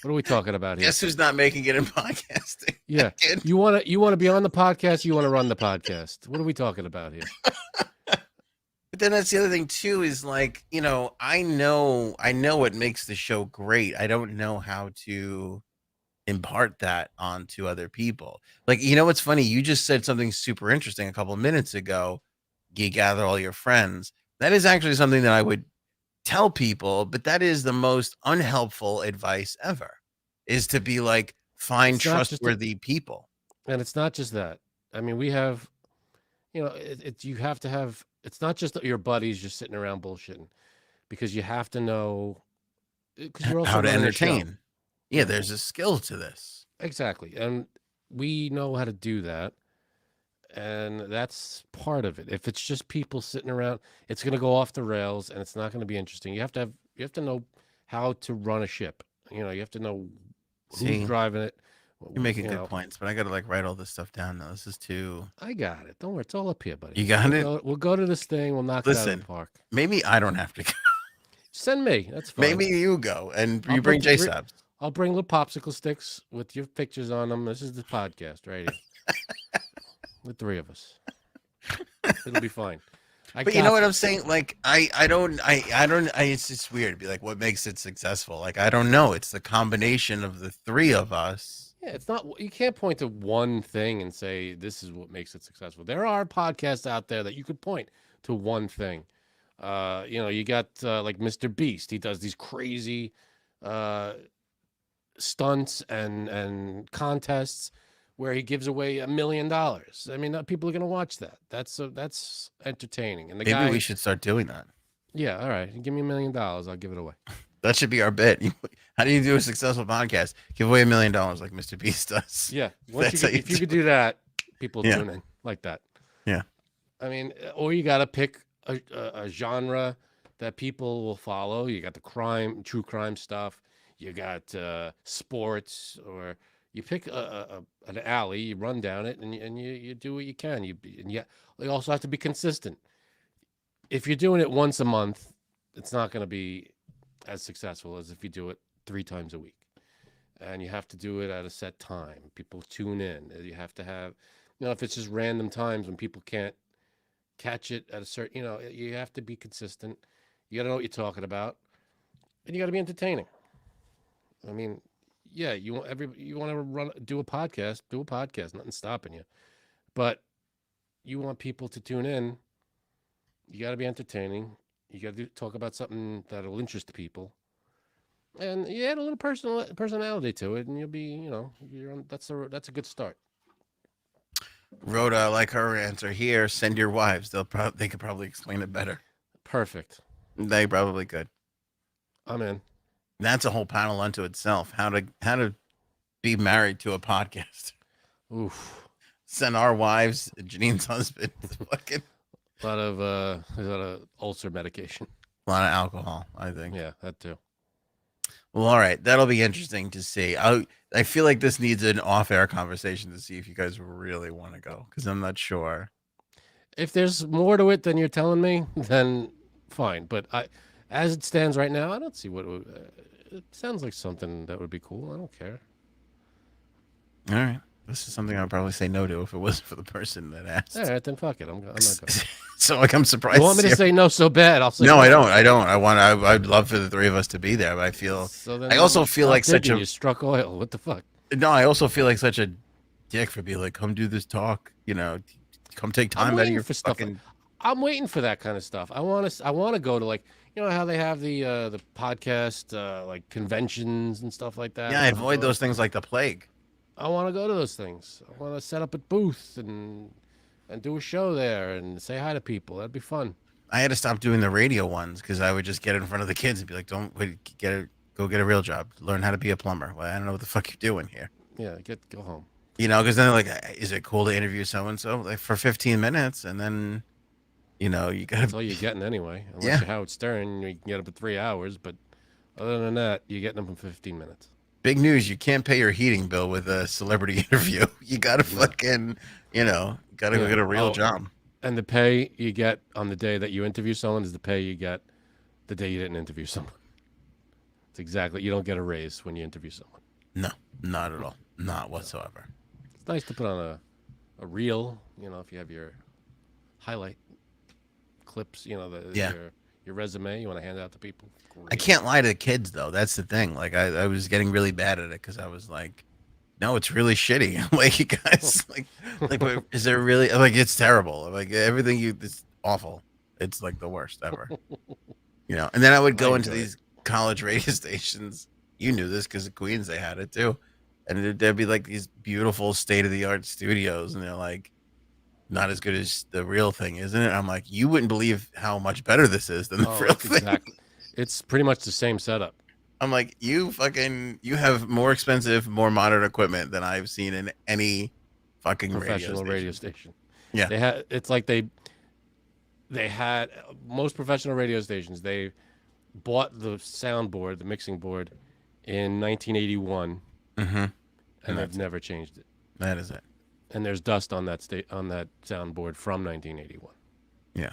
What are we talking about here? Guess who's not making it in podcasting? Yeah. Kid. You want to be on the podcast? You want to run the podcast? What are we talking about here? But then that's the other thing too, is like, I know what makes the show great. I don't know how to impart that onto other people. Like, what's funny? You just said something super interesting a couple of minutes ago. You gather all your friends. That is actually something that I would tell people, but that is the most unhelpful advice ever, is to be like, find It's not just trustworthy people. And it's not just that. I mean, we have, you have to have. It's not just your buddies just sitting around bullshitting, because you have to know, because you're also How to running a show. entertain. Yeah, there's a skill to this. Exactly. And we know how to do that. And that's part of it. If it's just people sitting around, it's going to go off the rails and it's not going to be interesting. You have to know how to run a ship. You have to know who's driving it. You're making good points, but I got to like write all this stuff down now. This is too. I got it. Don't worry. It's all up here, buddy. You got it? We'll go to this thing. We'll knock it out of the park. Maybe I don't have to go. Send me. That's fine. Maybe you go and you bring J-Sabs. I'll bring little popsicle sticks with your pictures on them. This is the podcast right here. The three of us. It'll be fine. But you know what I'm saying? Like, I don't, it's just weird to be like, what makes it successful? Like, I don't know. It's the combination of the three of us. Yeah, it's not, you can't point to one thing and say, this is what makes it successful. There are podcasts out there that you could point to one thing. You got like Mr. Beast. He does these crazy stunts and contests where he gives away $1 million. I mean, people are going to watch that. That's entertaining. And Maybe we should start doing that. Yeah, all right. Give me $1 million. I'll give it away. That should be our bit. How do you do a successful podcast? Give away $1 million like Mr. Beast does. Yeah. If you could do that, people tune in like that. Yeah. I mean, or you got to pick a genre that people will follow. You got the true crime stuff. You got sports, or you pick an alley, you run down it, and you do what you can. You also have to be consistent. If you're doing it once a month, it's not going to be as successful as if you do it 3 times a week. And you have to do it at a set time. People tune in. You have to have, if it's just random times when people can't catch it at a certain, you have to be consistent. You got to know what you're talking about, and you got to be entertaining. I mean, yeah, you want to do a podcast, nothing's stopping you. But you want people to tune in, you got to be entertaining. You got to talk about something that'll interest people. And you add a little personality to it, and you'll be, that's a good start. Rhoda, I like her answer here. Send your wives. They could probably explain it better. Perfect. They probably could. I'm in. That's a whole panel unto itself. How to be married to a podcast. Oof. Send our wives, Janine's husband, fucking a lot of ulcer medication. A lot of alcohol, I think. Yeah, that too. Well, all right. That'll be interesting to see. I feel like this needs an off-air conversation to see if you guys really want to go, because I'm not sure. If there's more to it than you're telling me, then fine. But as it stands right now, I don't see what it sounds like something that would be cool. I don't care. All right. This is something I'd probably say no to if it wasn't for the person that asked. All right, then fuck it. I'm not going. So like I'm surprised. You want me to say no so bad? I'll say no. I don't. I'd love for the three of us to be there, but I feel. So then I also feel like such a. You struck oil. What the fuck? No, I also feel like such a dick for being like, come do this talk. Come take time out of your for stuff. fucking. I'm waiting for that kind of stuff. I want to go to, like, how they have the podcast like conventions and stuff like that. Yeah, I avoid those things like the plague. I want to go to those things. I want to set up a booth and do a show there and say hi to people. That'd be fun. I had to stop doing the radio ones because I would just get in front of the kids and be like, "Don't wait, go get a real job. Learn how to be a plumber." Well, I don't know what the fuck you're doing here. Yeah, go home. Because then they're like, "Is it cool to interview so and so like for 15 minutes?" And then, you gotta. That's all you're getting anyway. Unless you're Howard Stern, you can get up in 3 hours. But other than that, you're getting them in 15 minutes. Big news! You can't pay your heating bill with a celebrity interview. You gotta fucking, gotta go get a real job. And the pay you get on the day that you interview someone is the pay you get the day you didn't interview someone. It's exactly. You don't get a raise when you interview someone. No, not at all. Not whatsoever. It's nice to put on a reel. If you have your highlight clips. Your resume. You want to hand it out to people. Great. I can't lie to the kids though. That's the thing. Like I was getting really bad at it because I was like, no, it's really shitty. I'm like, you guys, wait, is there really? I'm like, it's terrible. I'm like everything it's awful. It's like the worst ever. And then I would go into these college radio stations. You knew this because of Queens, they had it too. And there'd be like these beautiful state of the art studios, and they're like, not as good as the real thing, isn't it? I'm like, you wouldn't believe how much better this is than the real thing. Exactly. It's pretty much the same setup. I'm like, you have more expensive, more modern equipment than I've seen in any fucking professional radio station. Yeah. It's like they had most professional radio stations. They bought the soundboard, the mixing board in 1981. Mm-hmm. And they've never changed it. That is it. And there's dust on that soundboard from 1981. Yeah.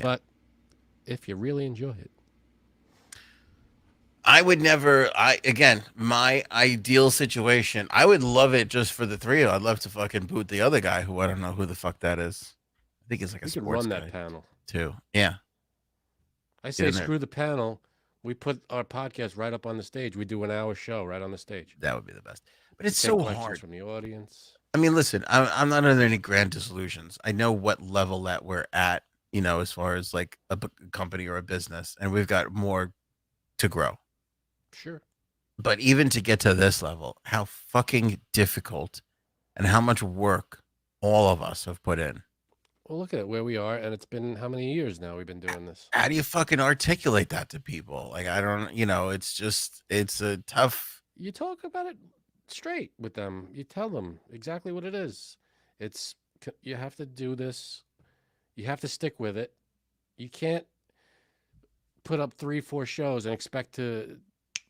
But if you really enjoy it, I would never. My ideal situation. I would love it just for the three. I'd love to fucking boot the other guy who I don't know who the fuck that is. I think it's like a sports run guy that panel too. Yeah. I say screw the panel. We put our podcast right up on the stage. We do an hour show right on the stage. That would be the best. But it's so hard from the audience. I mean, listen, I'm not under any grand disillusions. I know what level that we're at, as far as like a company or a business, and we've got more to grow. Sure. But even to get to this level, how fucking difficult and how much work all of us have put in. Well, look at it, where we are, and it's been how many years now we've been doing this? How do you fucking articulate that to people? Like, I don't, it's a tough. You talk about it straight with them. You tell them exactly what it is. You have to do this. You have to stick with it. You can't put up 3-4 shows and expect to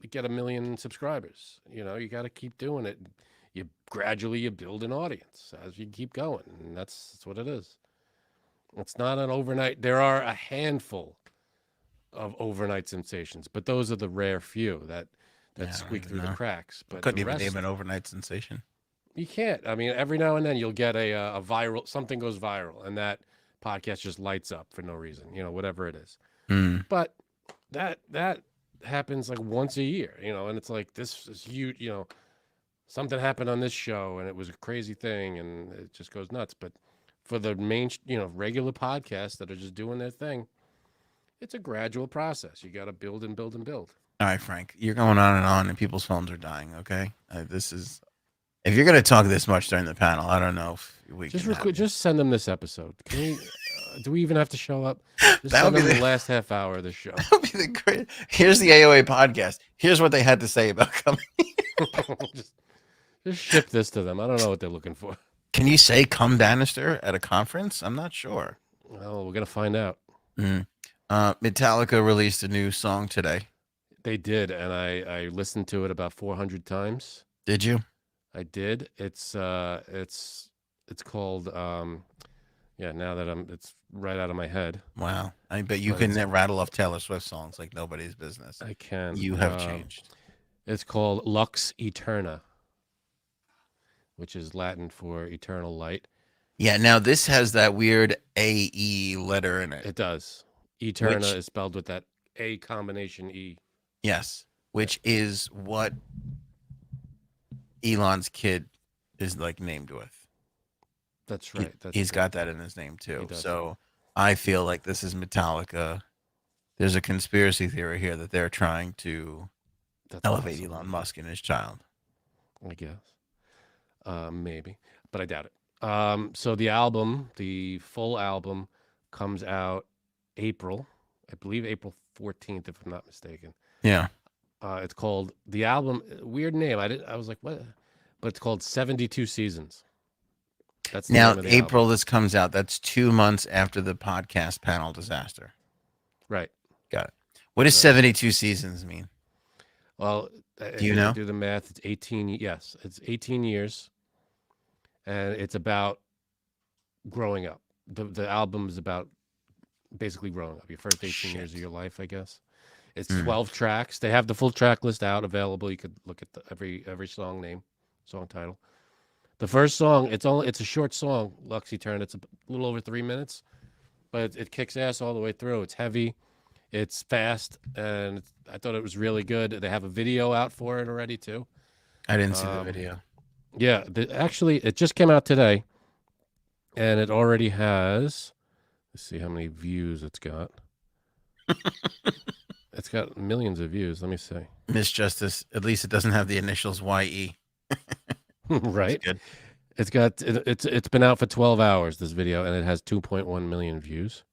get 1 million subscribers. You got to keep doing it. You gradually build an audience as you keep going, and that's what it is. It's not an overnight. There are a handful of overnight sensations, but those are the rare few that squeak through the cracks. But couldn't even name an overnight sensation. You can't. I mean, every now and then you'll get a viral, something goes viral, and that podcast just lights up for no reason. Whatever it is. Mm. But that happens like once a year. And it's like, this is huge. Something happened on this show, and it was a crazy thing, and it just goes nuts. But for the main, regular podcasts that are just doing their thing, it's a gradual process. You got to build and build and build. All right, Frank, you're going on, and people's phones are dying. Okay, if you're going to talk this much during the panel, I don't know if we just send them this episode. Can we? Do we even have to show up? Just send them the last half hour of the show. That would be the great. Here's the AOA podcast. Here's what they had to say about coming. just ship this to them. I don't know what they're looking for. Can you say "come Bannister" at a conference? I'm not sure. Well, we're gonna find out. Metallica released a new song today. They did, and I listened to it about 400 times. Did you? I did. It's called now that it's right out of my head. Wow. I bet you can rattle off Taylor Swift songs like nobody's business. I can. You have changed. It's called Lux Eterna. which is Latin for eternal light. Yeah, now this has that weird AE letter in it. It does. Eterna Which, is spelled with that A combination E. yes, which is what Elon's kid is like named with. That's right. He's got that in his name too. does. So I feel like this is Metallica. There's a conspiracy theory here that they're trying to elevate possible, Elon Musk and his child. I guess. Maybe, but I doubt it. So the album, the full album, comes out April, I believe April 14th, if I'm not mistaken. Yeah. It's called the album. Weird name. I was like, what? But it's called 72 Seasons. That's the Now name of the April album. this comes out. That's 2 months after the podcast panel disaster. Right. Got it. What does 72 seasons mean? Well, Do you know? Do the math. It's 18. Yes, it's 18 years, and it's about growing up. The album is about basically growing up. Your first 18 years of your life, I guess. It's 12 tracks. They have the full track list out available. You could look at every song name, song title. The first song, it's a short song, Luxy Turn. It's a little over 3 minutes, but it kicks ass all the way through. It's heavy, it's fast, and I thought it was really good. They have a video out for it already too. I didn't see the video. Yeah, actually, it just came out today, and it already has. Let's see how many views it's got. It's got millions of views. Let me see. Miss Justice, at least it doesn't have the initials YE. Right. Good. It's been out for 12 hours, this video, and it has 2.1 million views.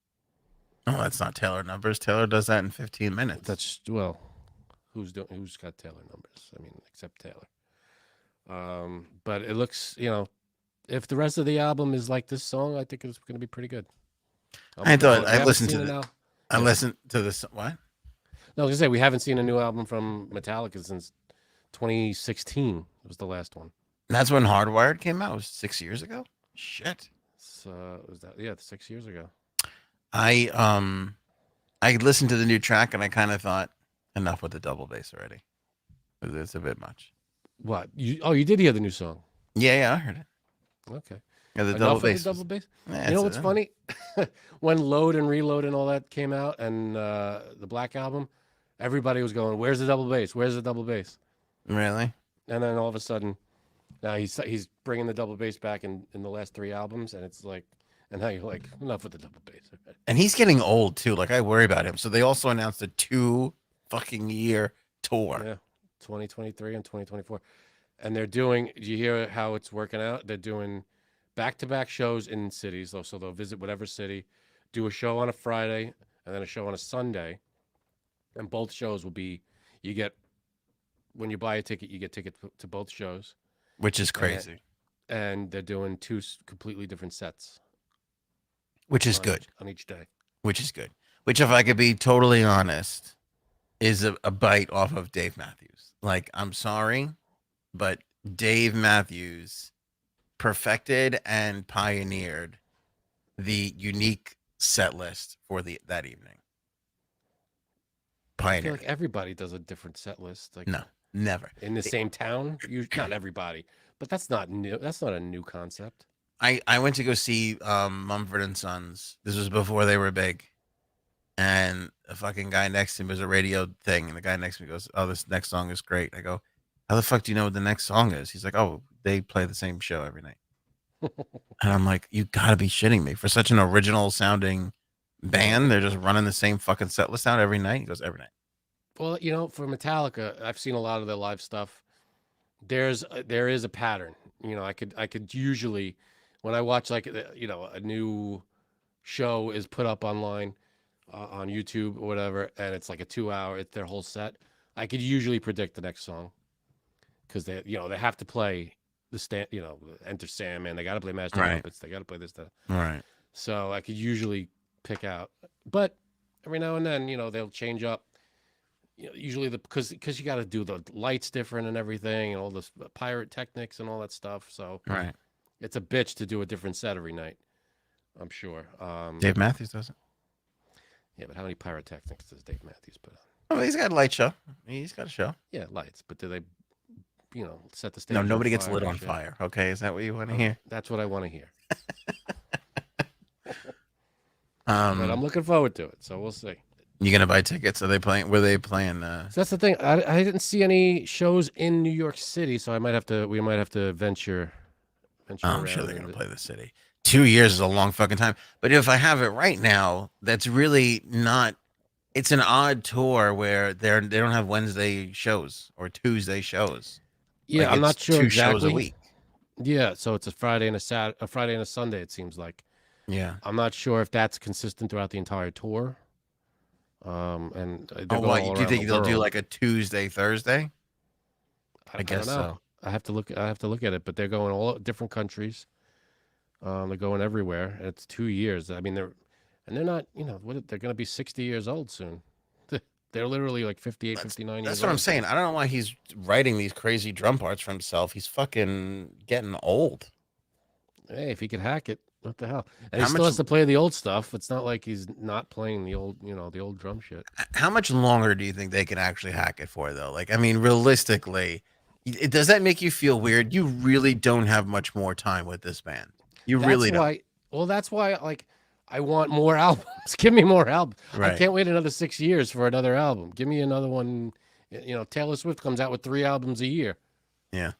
Oh, that's not Taylor numbers. Taylor does that in 15 minutes. That's who's got Taylor numbers? I mean, except Taylor. But it looks, if the rest of the album is like this song, I think it's going to be pretty good. I listened to this. What? No, I was gonna say we haven't seen a new album from Metallica since 2016. Was the last one. That's when Hardwired came out. It was 6 years ago. Shit. So was that 6 years ago? I listened to the new track and I kind of thought enough with the double bass already. It's a bit much. What you did hear the new song? Yeah, I heard it. Okay. Yeah, the Enough double bass. of the double bass. Yeah, You know what's funny? When Load and Reload and all that came out, and the Black Album, everybody was going, "Where's the double bass? Where's the double bass?" Really? And then all of a sudden, now he's bringing the double bass back in the last 3 albums, and it's like, and now you're like, enough with the double bass. And he's getting old too. Like I worry about him. So they also announced a 2 fucking year tour. Yeah, 2023 and 2024, and they're doing. Do you hear how it's working out? They're doing back-to-back shows in cities. So they'll visit whatever city, do a show on a Friday, and then a show on a Sunday, and both shows will be. You get when you buy a ticket, you get tickets to both shows, Which is crazy. And they're doing 2 completely different sets. Which is good. On each day. Which is good. Which, if I could be totally honest, is a bite off of Dave Matthews. Like, I'm sorry, but Dave Matthews perfected and pioneered the unique set list for that evening. I feel Pioneered. like everybody does a different set list. Like No, never. in the same town. Not everybody, but that's not new. That's not a new concept. I went to go see Mumford and Sons. This was before they were big. And a fucking guy next to me was a radio thing. And the guy next to me goes, "Oh, this next song is great." I go, "How the fuck do you know what the next song is?" He's like, "Oh, they play the same show every night." And I'm like, "You gotta be shitting me. For such an original sounding band, they're just running the same fucking set list out every night." He goes, "Every night." Well, for Metallica, I've seen a lot of their live stuff. There is a pattern. I could usually, when I watch like a new show is put up online on YouTube or whatever, and it's like a 2 hour, it's their whole set. I could usually predict the next song because they have to play the Enter Sandman. They got to play Master Right. Puppets. They got to play this, that. All right. So I could usually pick out, but every now and then, they'll change up. Usually because you got to do the lights different and everything, and all this pyrotechnics and all that stuff. So Right. it's a bitch to do a different set every night. I'm sure. Dave Matthews doesn't. Yeah, but how many pyrotechnics does Dave Matthews put on? Oh, he's got a light show. He's got a show. Yeah, lights. But do they set the stage. No, on nobody gets fire lit and on shit. fire. Okay, is that what you want to hear? That's what I want to hear. But I'm Um, looking forward to it. So we'll see. you gonna buy tickets? Are they playing? Were they playing? So that's the thing. I didn't see any shows in New York City, so we might have to venture Oh, around. I'm sure they're gonna play the city. 2 years is a long fucking time. But if I have it right now, that's really not. It's an odd tour where they don't have Wednesday shows or Tuesday shows. Yeah, Like I'm it's not sure 2 shows a exactly. week. Yeah, so it's a Friday and a Friday and a Sunday. It seems like. Yeah. I'm not sure if that's consistent throughout the entire tour. And they're Oh, going what? all Do you around think the they'll do world. like a Tuesday, Thursday? I I guess don't know. so. I have to look. I have to look at it. But they're going all different countries. They're going everywhere. It's 2 years. I mean, they're not. They're going to be 60 years old soon. They're literally like 58, That's 59 that's years what I'm old. saying. I don't know why he's writing these crazy drum parts for himself. He's fucking getting old. Hey, if he could hack it, what the hell? And How he still much has to play the old stuff. It's not like he's not playing the old, the old drum shit. how much longer do you think they can actually hack it for though? Like, I mean, realistically, does that make you feel weird? You really don't have much more time with this band. You That's really don't. why. Well, that's why. Like, I want more albums. Give me more albums. I Right. can't wait another 6 years for another album. Give me another one. Taylor Swift comes out with 3 albums a year. Yeah.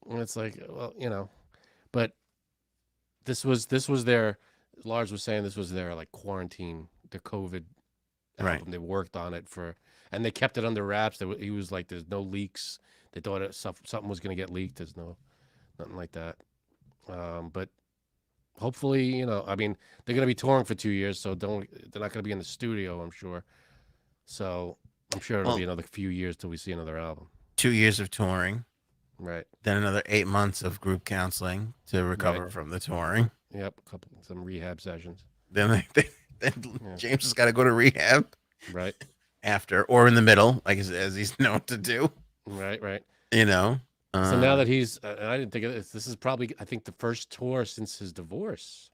And it's like, well, but this was their. Lars was saying this was their like quarantine, the COVID album. Right. They worked on it and they kept it under wraps. He was like, there's no leaks. They thought something was going to get leaked. There's nothing like that. But hopefully, I mean, they're going to be touring for 2 years, so they're not going to be in the studio, I'm sure. So I'm sure it'll be another few years till we see another album. 2 years of touring, Right. then another 8 months of group counseling to recover from the touring. Yep. Some rehab sessions. Then James has got to go to rehab. Right. After or in the middle, like as he's known to do. Right. So now that he's, I didn't think of this. This is probably, I think, the first tour since his divorce.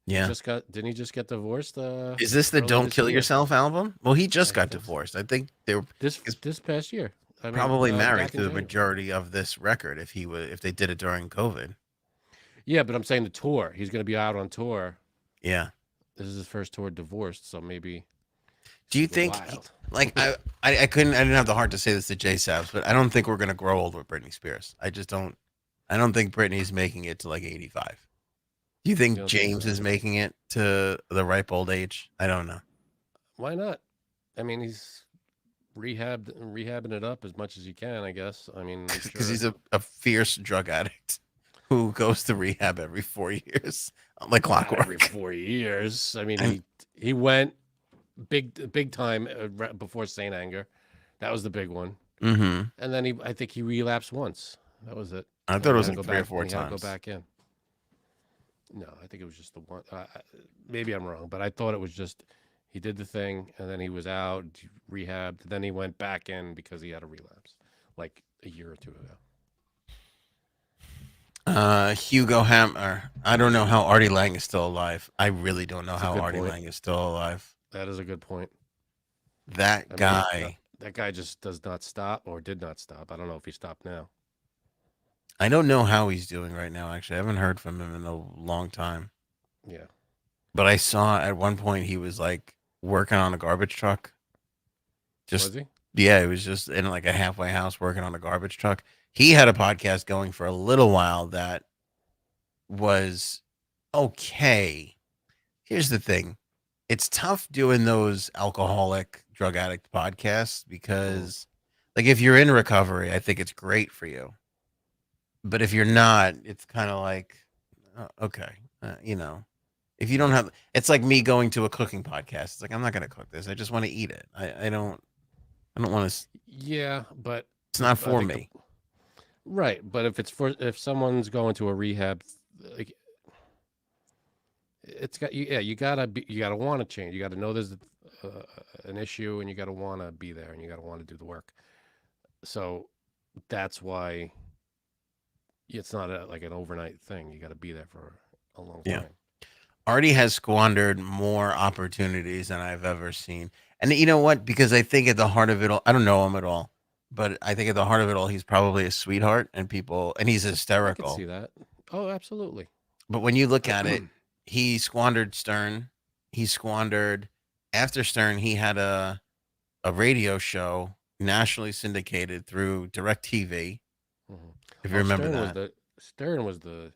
yeah. Didn't he just get divorced? Is this the earlier Don't this Kill year? Yourself album? Well, he just I got think so. divorced. I think they were This past year. I mean, probably married back in to the January. majority of this record if they did it during COVID. Yeah, but I'm saying the tour. He's going to be out on tour. Yeah. This is his first tour divorced, so maybe. Do you think like I didn't have the heart to say this to Jay Sabs, but I don't think we're gonna grow old with Britney Spears. I don't think Britney's making it to like 85. Do you think James is making it to the ripe old age? I don't know. Why not? I mean, he's rehabbing it up as much as he can, I guess. I mean, Because he's a fierce drug addict who goes to rehab every 4 years, like clockwork. Every 4 years. I mean, he went big time before Saint Anger. That was the big one. Mm-hmm. And then I think he relapsed once. That was it. I thought it was like 3 or 4 He had to times. go back in. No, I think it was just the one. Maybe I'm wrong, but I thought it was just he did the thing and then he was out, rehabbed, then he went back in because he had a relapse, like a year or 2 ago. Hugo Hammer. I don't know how Artie Lang is still alive. I really don't know That's a how good Artie point. Lang is still alive. That is a good point. That guy. That guy just does not stop or did not stop. I don't know if he stopped now. I don't know how he's doing right now, actually. I haven't heard from him in a long time. Yeah. But I saw at one point he was like working on a garbage truck. Was he? Yeah, he was just in like a halfway house working on a garbage truck. He had a podcast going for a little while that was okay. Here's the thing. It's tough doing those alcoholic drug addict podcasts because like if you're in recovery, I think it's great for you. But if you're not, it's kind of like, okay, if you don't have, it's like me going to a cooking podcast. It's like, I'm not going to cook this. I just want to eat it. I don't want to. Yeah, but It's not for me. Right. But if someone's going to a rehab, like it's got, you gotta want to change. You got to know there's an issue and you got to want to be there and you got to want to do the work. So that's why it's not like an overnight thing. You got to be there for a long time. Artie has squandered more opportunities than I've ever seen. And you know what? Because I think at the heart of it all, I don't know him at all, but I think at the heart of it all, he's probably a sweetheart, and he's I could see hysterical. that. Oh, absolutely. But when you look at it, he squandered Stern. He squandered after Stern. He had a radio show nationally syndicated through DirecTV. Mhm. If you Oh, remember that, Stern was the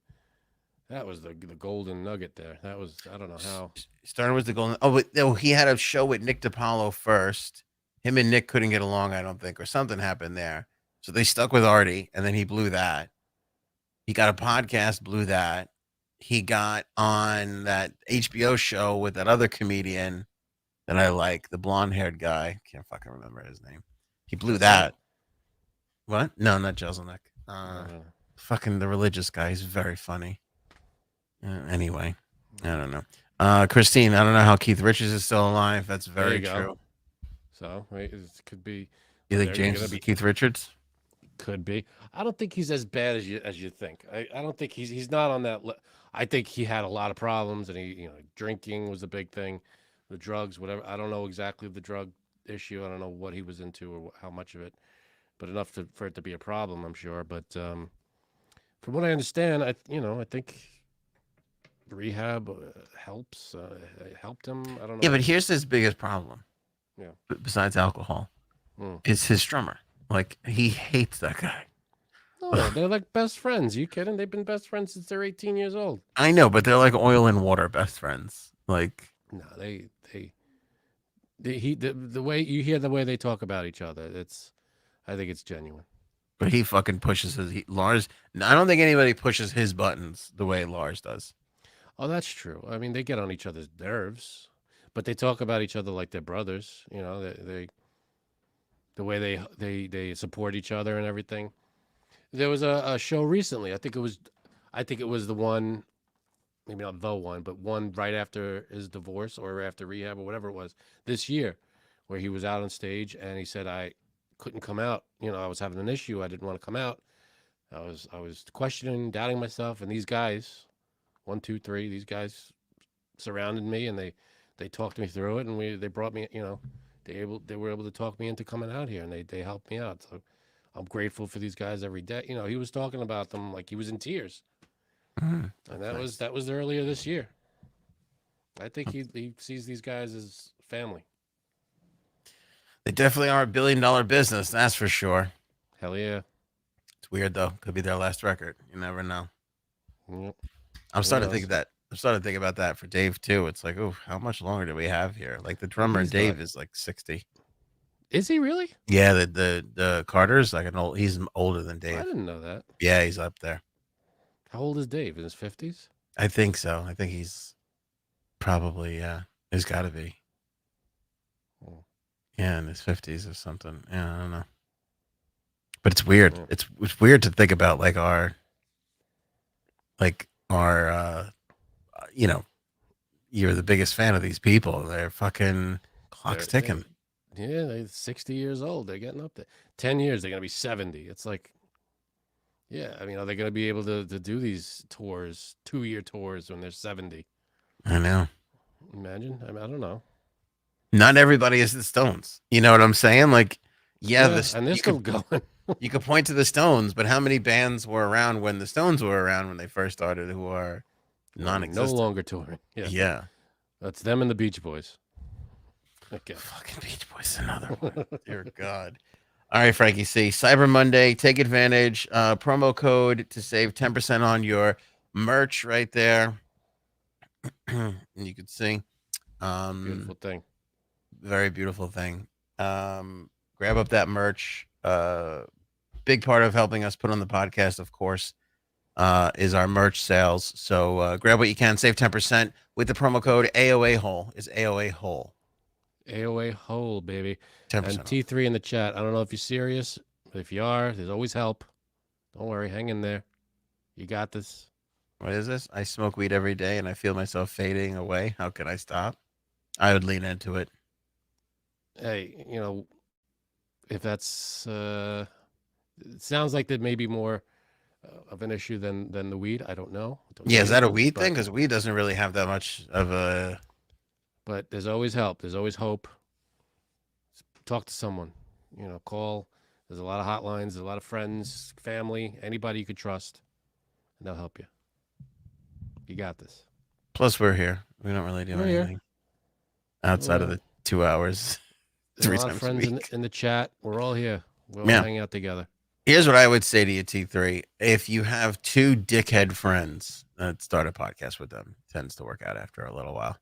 golden nugget there. That was, I don't know how. Stern was the golden. Oh, but no, he had a show with Nick DiPaolo first. Him and Nick couldn't get along, I don't think, or something happened there. So they stuck with Artie, and then he blew that. He got a podcast, blew that. He got on that HBO show with that other comedian that I like, the blonde haired guy. Can't fucking remember his name. He blew Jeselnik? that. What? No, not Jeselnik. Uh, Fucking the religious guy. He's very funny. Anyway, I don't know. Christine, I don't know how Keith Richards is still alive. That's there very you go. true. So it could be. You think They're James gonna is be Keith Richards? Could be. I don't think he's as bad as you think. I don't think he's not on that. I think he had a lot of problems, and drinking was a big thing, the drugs, whatever. I don't know exactly the drug issue. I don't know what he was into or how much of it, but enough for it to be a problem, I'm sure. But from what I understand, I think rehab helps. Helped him. I don't know. Yeah, but here's his biggest problem. Yeah. Besides alcohol, it's his drummer. Like he hates that guy. No, they're like best friends. You kidding? They've been best friends since they're 18 years old. I know, but they're like oil and water best friends. Like No, the way you hear the way they talk about each other, I think it's genuine. but he fucking pushes Lars. I don't think anybody pushes his buttons the way Lars does. Oh, that's true. I mean, they get on each other's nerves, but they talk about each other like they're brothers. The way they support each other and everything. There was a show recently. I think it was the one, maybe not the one, but one right after his divorce or after rehab or whatever it was this year, where he was out on stage and he said, I couldn't come out. I was having an issue. I didn't want to come out. I was questioning, doubting myself, and these guys, 1, 2, 3, these guys surrounded me and they talked me through it, and they brought me, they were able to talk me into coming out here, and they helped me out. So I'm grateful for these guys every day. He was talking about them like he was in tears, and that was earlier this year. I think he sees these guys as family. They definitely are a $1 billion business, that's for sure. Hell yeah. It's weird though. Could be their last record. You never know. Yep. I'm starting to think of that. I'm starting to think about that for Dave too. It's like, oh, how much longer do we have here? Like the drummer and Dave is like 60. Is he really? Yeah, the Carter's like an old. He's older than Dave. I didn't know that. Yeah, he's up there. How old is Dave? In his 50s? I think so. I think he's probably he's got to be. Yeah, in his 50s or something. Yeah, I don't know. But it's weird. Yeah. It's weird to think about like our you're the biggest fan of these people. They're fucking clock's ticking. They're 60 years old. They're getting up there. 10 years, they're going to be 70. It's like, yeah, I mean, are they going to be able to do these tours, 2-year tours when they're 70? I know. Imagine. I mean, I don't know. Not everybody is the Stones. You know what I'm saying? Like, and they're still going. You could point to the Stones, but how many bands were around when the Stones were around when they first started who are non-existent? No longer touring. Yeah. That's them and the Beach Boys. Okay. Fucking Beach Boys, another one. Dear God. All right, Frankie C. Cyber Monday. Take advantage. Promo code to save 10% on your merch right there. And you can see. Beautiful thing. Very beautiful thing. Grab up that merch. Big part of helping us put on the podcast, of course, is our merch sales. So grab what you can. Save 10% with the promo code AOA Hole. Is AOA Hole. AOA Hole, baby. 10% and T3 in the chat. I don't know if you're serious, but if you are, there's always help. Don't worry. Hang in there. You got this. What is this? I smoke weed every day and I feel myself fading away. How can I stop? I would lean into it. Hey, if that's it sounds like that may be more of an issue than the weed. I don't know. Yeah, is that a weed thing? Because weed doesn't really have that much of a. But there's always help. There's always hope. Talk to someone. Call There's a lot of hotlines, there's a lot of friends, family, anybody you could trust, and they'll help you. You got this. Plus, we're here. We don't really do We're here. anything outside of the 2 hours, There's a 3 lot of times a friends week. in the chat. We're all here. We're all Yeah. hanging out together. Here's what I would say to you, T3. If you have 2 dickhead friends, start a podcast with them. It tends to work out after a little while.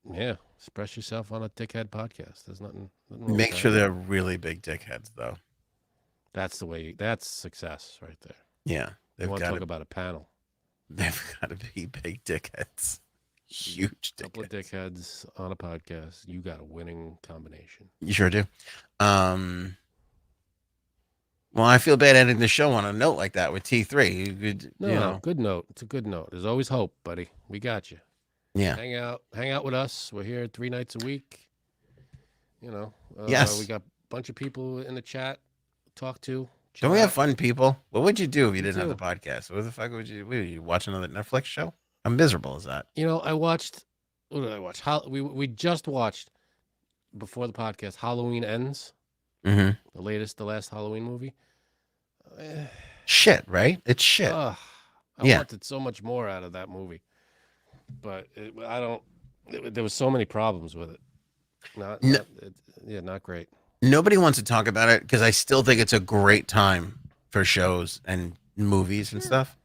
Yeah, express yourself on a dickhead podcast. There's nothing wrong with Make that. sure they're really big dickheads, though. That's the way. That's success right there. Yeah, You they've want to got talk to. about a panel? They've got to be big dickheads. Huge Couple of dickheads. dickheads on a podcast. You got a winning combination. You sure do. Well, I feel bad ending the show on a note like that with T3. You could, No, you know, good note. It's a good note. There's always hope, buddy. We got you. yeah. Hang out with us. We're here 3 nights a week. You know, Yes. we got a bunch of people in the chat to talk to. Don't we have fun, people? What would you do if you Me didn't have the too. podcast? What the fuck would you watch another Netflix show? How miserable is that? You know, I watched. What did I watch? We just watched before the podcast. Halloween Ends, Mm-hmm. the last Halloween movie. Shit, right? It's shit. I Yeah. wanted so much more out of that movie, but there was so many problems with it. Not great. Nobody wants to talk about it because I still think it's a great time for shows and movies and stuff.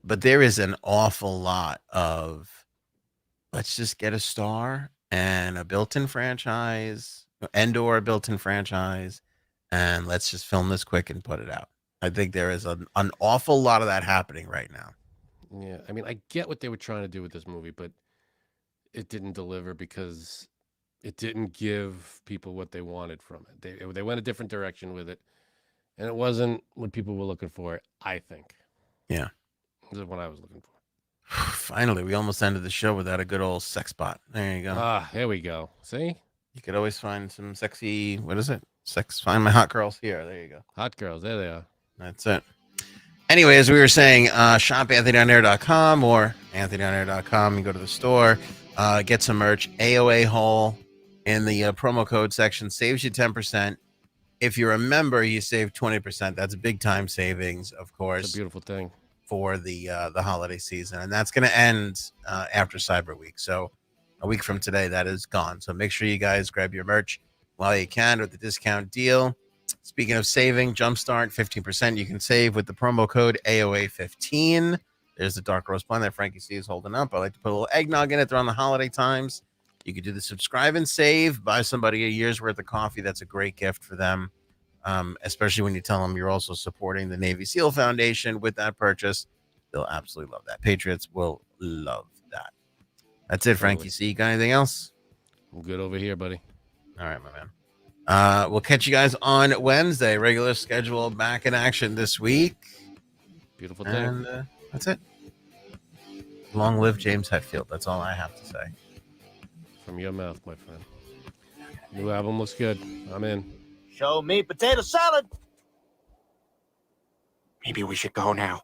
But there is an awful lot of let's just get a star and a built-in franchise and/or a built-in franchise, and let's just film this quick and put it out. I think there is an awful lot of that happening right now. Yeah, I mean, I get what they were trying to do with this movie, but it didn't deliver because it didn't give people what they wanted from it. They went a different direction with it, and it wasn't what people were looking for. I think. Yeah. This is what I was looking for. Finally, we almost ended the show without a good old sex bot. There you go. Here we go. See? You could always find some sexy, what is it? Find my hot girls here. There you go. Hot girls. There they are. That's it. Anyway, as we were saying, shop anthonyonair.com or anthonyonair.com. You go to the store, get some merch. AOA Hole in the promo code section saves you 10%. If you're a member, you save 20%. That's a big time savings, of course. It's a beautiful thing. For the holiday season, and that's going to end after Cyber Week. So a week from today, that is gone. So make sure you guys grab your merch while you can with the discount deal. Speaking of saving, Jumpstart 15% you can save with the promo code AOA15. There's the dark roast blend that Frankie C is holding up. I like to put a little eggnog in it around the holiday times. You could do the subscribe and save, buy somebody a year's worth of coffee. That's a great gift for them. Especially when you tell them you're also supporting the Navy SEAL Foundation with that purchase. They'll absolutely love that. Patriots will love that. That's it, Frankie. See, you got anything else? I'm good over here, buddy. All right, my man. We'll catch you guys on Wednesday. Regular schedule back in action this week. Beautiful thing. And that's it. Long live James Hetfield. That's all I have to say. From your mouth, my friend. New album looks good. I'm in. Show me potato salad. Maybe we should go now.